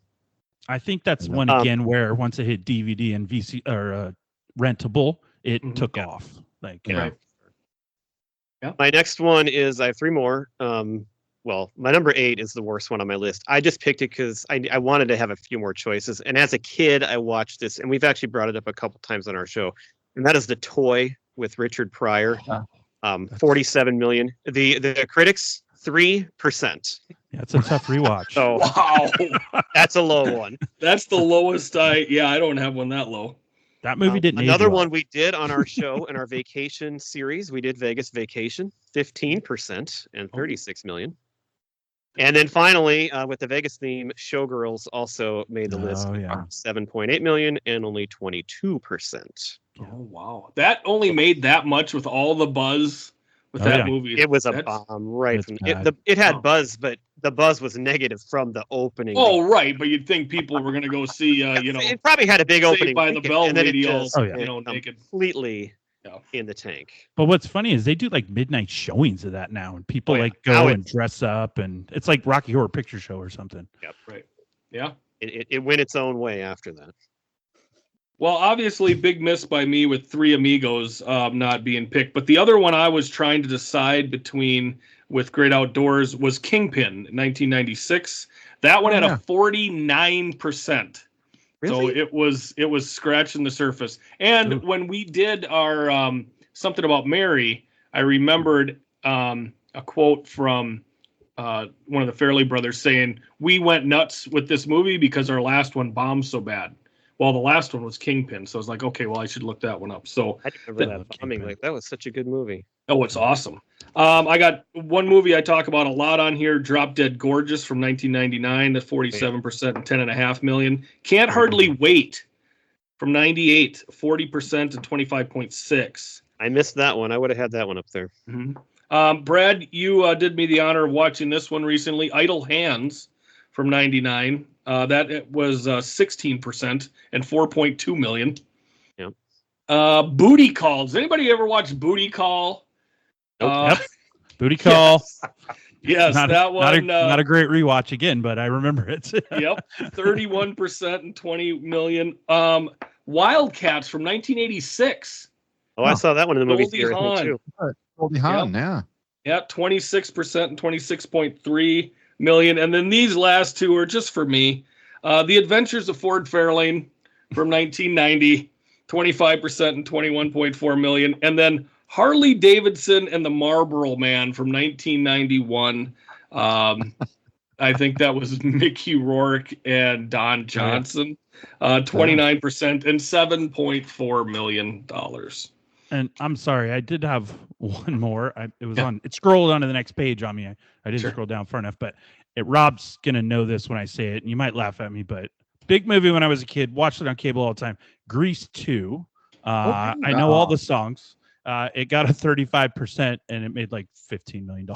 I think that's one again where once it hit DVD and VC or rentable, it took off. Right. Yeah. My next one is I have 3 more. My number 8 is the worst one on my list. I just picked it because I wanted to have a few more choices. And as a kid, I watched this, and we've actually brought it up a couple times on our show. And that is The Toy with Richard Pryor. 47 million. The critics, 3%. Yeah, it's a tough rewatch. So wow, that's a low one. That's the lowest. I don't have one that low. That movie didn't age Another well. one we did on our show in our vacation series. We did Vegas Vacation, 15% and 36 million. And then finally, with the Vegas theme, Showgirls also made the list. Oh, yeah. 7.8 million and only 22%. Oh wow, that only made that much with all the buzz with Oh, that yeah. movie. It was a That's- bomb right It's from bad. it had Oh. buzz, but the buzz was negative from the opening. Oh right, but you'd think people were gonna go see, you know, It probably had a big Saved opening by the weekend, Bell and then it lady all, just Oh, yeah. you know, went naked. completely Yeah. in the tank. But what's funny is they do like midnight showings of that now, and people Oh, yeah. like go Now and dress up, and it's like Rocky Horror Picture Show or something. Right. Yeah. It went its own way after that. Well, obviously, big miss by me with Three Amigos not being picked. But the other one I was trying to decide between with Great Outdoors was Kingpin, 1996. That one had a 49%. So Really? it was scratching the surface. And Ooh. when we did our something about Mary, I remembered a quote from one of the Fairley brothers saying, "We went nuts with this movie because our last one bombed so bad." Well, the last one was Kingpin, so I was like, okay, well, I should look that one up. So, I remember Love that bombing. Kingpin. Like that was such a good movie. oh, it's awesome. I got one movie I talk about a lot on here, Drop Dead Gorgeous from 1999, at 47% and 10.5 million. Can't Hardly Wait from 98, 40% and 25.6. I missed that one. I would have had that one up there. Mm-hmm. Brad, you did me the honor of watching this one recently, Idle Hands from 99. That it was 16% and 4.2 million. Yep. Booty Call. Does anybody ever watch Booty Call? Nope. Yep. Booty Call. Yes, Not, that one. not a great rewatch again, but I remember it. Yep, 31% and 20 million. Wildcats from 1986. Oh, I saw that one in the movie Goldie theater I think, Hawn. too. Goldie Hawn, yeah. Yeah, 26% and 26.3 million. And then these last two are just for me. The Adventures of Ford Fairlane from 1990, 25% and 21.4 million. And then Harley Davidson and the Marlboro Man from 1991. I think that was Mickey Rourke and Don Johnson. 29% and $7.4 million. And I'm sorry, I did have one more. It scrolled onto the next page on me. I didn't scroll down far enough, but Rob's gonna know this when I say it, and you might laugh at me, but big movie when I was a kid, watched it on cable all the time. Grease 2. I know all the songs. It got a 35% and it made like $15 million.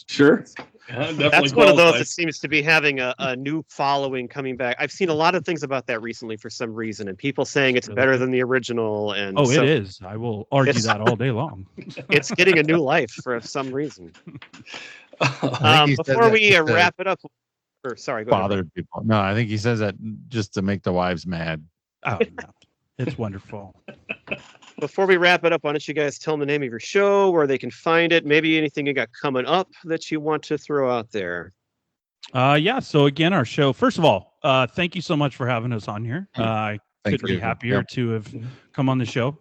Sure. Yeah, That's one of those that seems to be having a new following coming back. I've seen a lot of things about that recently for some reason, and people saying it's better than the original. And it is. I will argue that all day long. It's getting a new life for some reason. He says Before that we just to wrap it up, or sorry, go ahead. bother people. No, I think he says that just to make the wives mad. Oh, no. It's wonderful. Before we wrap it up, why don't you guys tell them the name of your show, where they can find it, maybe anything you got coming up that you want to throw out there? Yeah. So again, our show, first of all, thank you so much for having us on here. I couldn't be happier to have come on the show.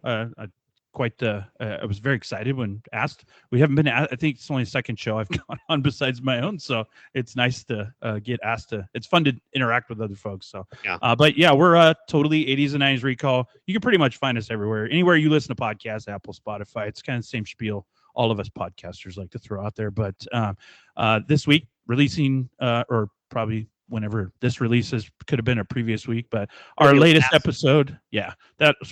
I was very excited when asked. We haven't been, I think it's only the second show I've gone on besides my own. So it's nice to get asked it's fun to interact with other folks. So, but yeah, we're totally 80s and 90s recall. You can pretty much find us everywhere, anywhere you listen to podcasts, Apple, Spotify. It's kind of the same spiel all of us podcasters like to throw out there. But this week releasing, or probably whenever this releases, could have been a previous week, but our latest episode,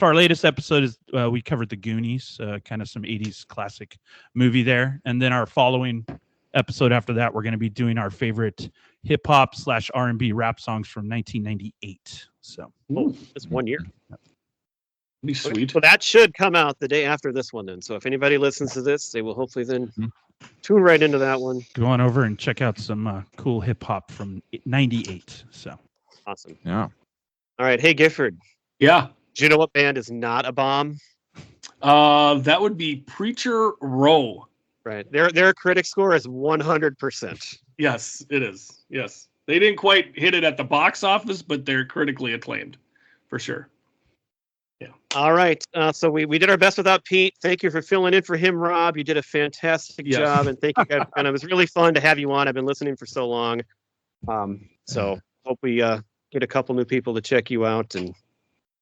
our latest episode is we covered the Goonies, kind of some 80s classic movie there. And then our following episode after that, we're going to be doing our favorite hip hop / R&B rap songs from 1998. So it's 1 year. Be sweet. So that should come out the day after this one then. So if anybody listens to this, they will hopefully then tune right into that one. Go on over and check out some cool hip hop from 98. So awesome. Yeah. All right. Hey, Gifford. Yeah. Do you know what band is not a bomb? That would be Preacher Row. Right. Their critic score is 100%. Yes, it is. Yes. They didn't quite hit it at the box office, but they're critically acclaimed for sure. Yeah. All right. So we did our best without Pete. Thank you for filling in for him, Rob. You did a fantastic job, and thank you guys. And it was really fun to have you on. I've been listening for so long. So hope we get a couple new people to check you out and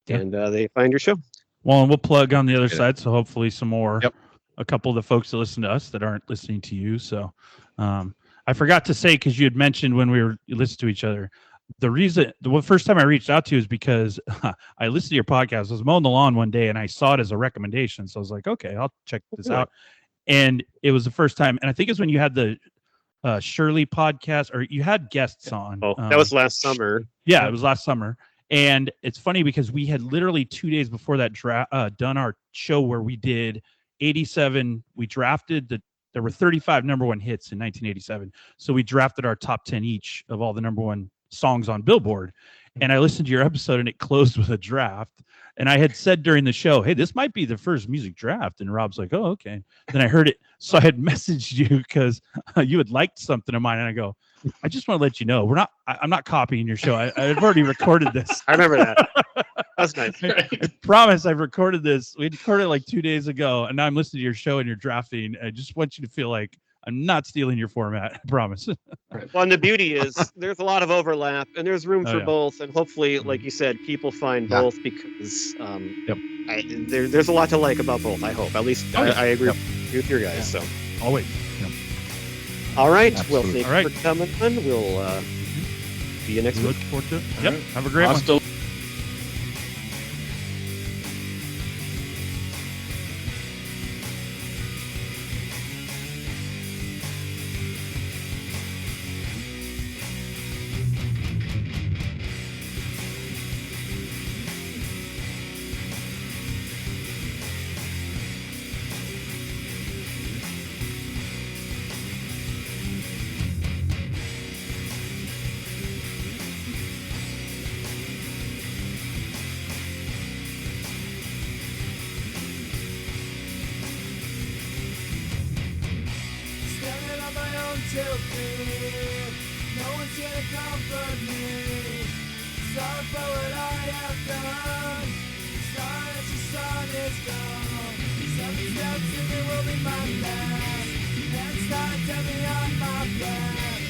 they find your show. Well, and we'll plug on the other Get it. side, so hopefully some more, Yep. a couple of the folks that listen to us that aren't listening to you. So I forgot to say, because you had mentioned when we were listening to each other, the first time I reached out to you is because I listened to your podcast. I was mowing the lawn one day and I saw it as a recommendation. So I was like, okay, I'll check this out. And it was the first time. And I think it's when you had the Shirley podcast, or you had guests on. Oh, that was last summer. Yeah, it was last summer. And it's funny because we had literally 2 days before that done our show where we did 87. We drafted there were 35 number one hits in 1987. So we drafted our top 10 each of all the number one songs on Billboard. And I listened to your episode and it closed with a draft. And I had said during the show, hey, this might be the first music draft. And Rob's like, oh, okay. Then I heard it. So I had messaged you because you had liked something of mine. And I go, I just want to let you know, I'm not copying your show. I've already recorded this. I remember that. That's nice. I promise I've recorded this. We recorded it like 2 days ago. And now I'm listening to your show and you're drafting. I just want you to feel like I'm not stealing your format. I promise. Well, and the beauty is there's a lot of overlap and there's room for both. And hopefully, like you said, people find both because there's a lot to like about both, I hope. At least I agree with your guys. So always. All right. Absolutely. Well, thanks for coming on. We'll see you next week. Look forward to it. Yep. Right. Have a great one. No one's gonna comfort me. Sorry for what I have done. Sorry that your son is gone. Something steps and it will be my last. Next time, tell me on my back.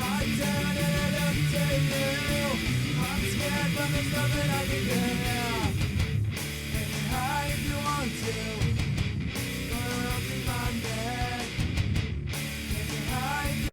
I turn and I look to you. I'm scared, but there's nothing I can do. Hang high if you want to.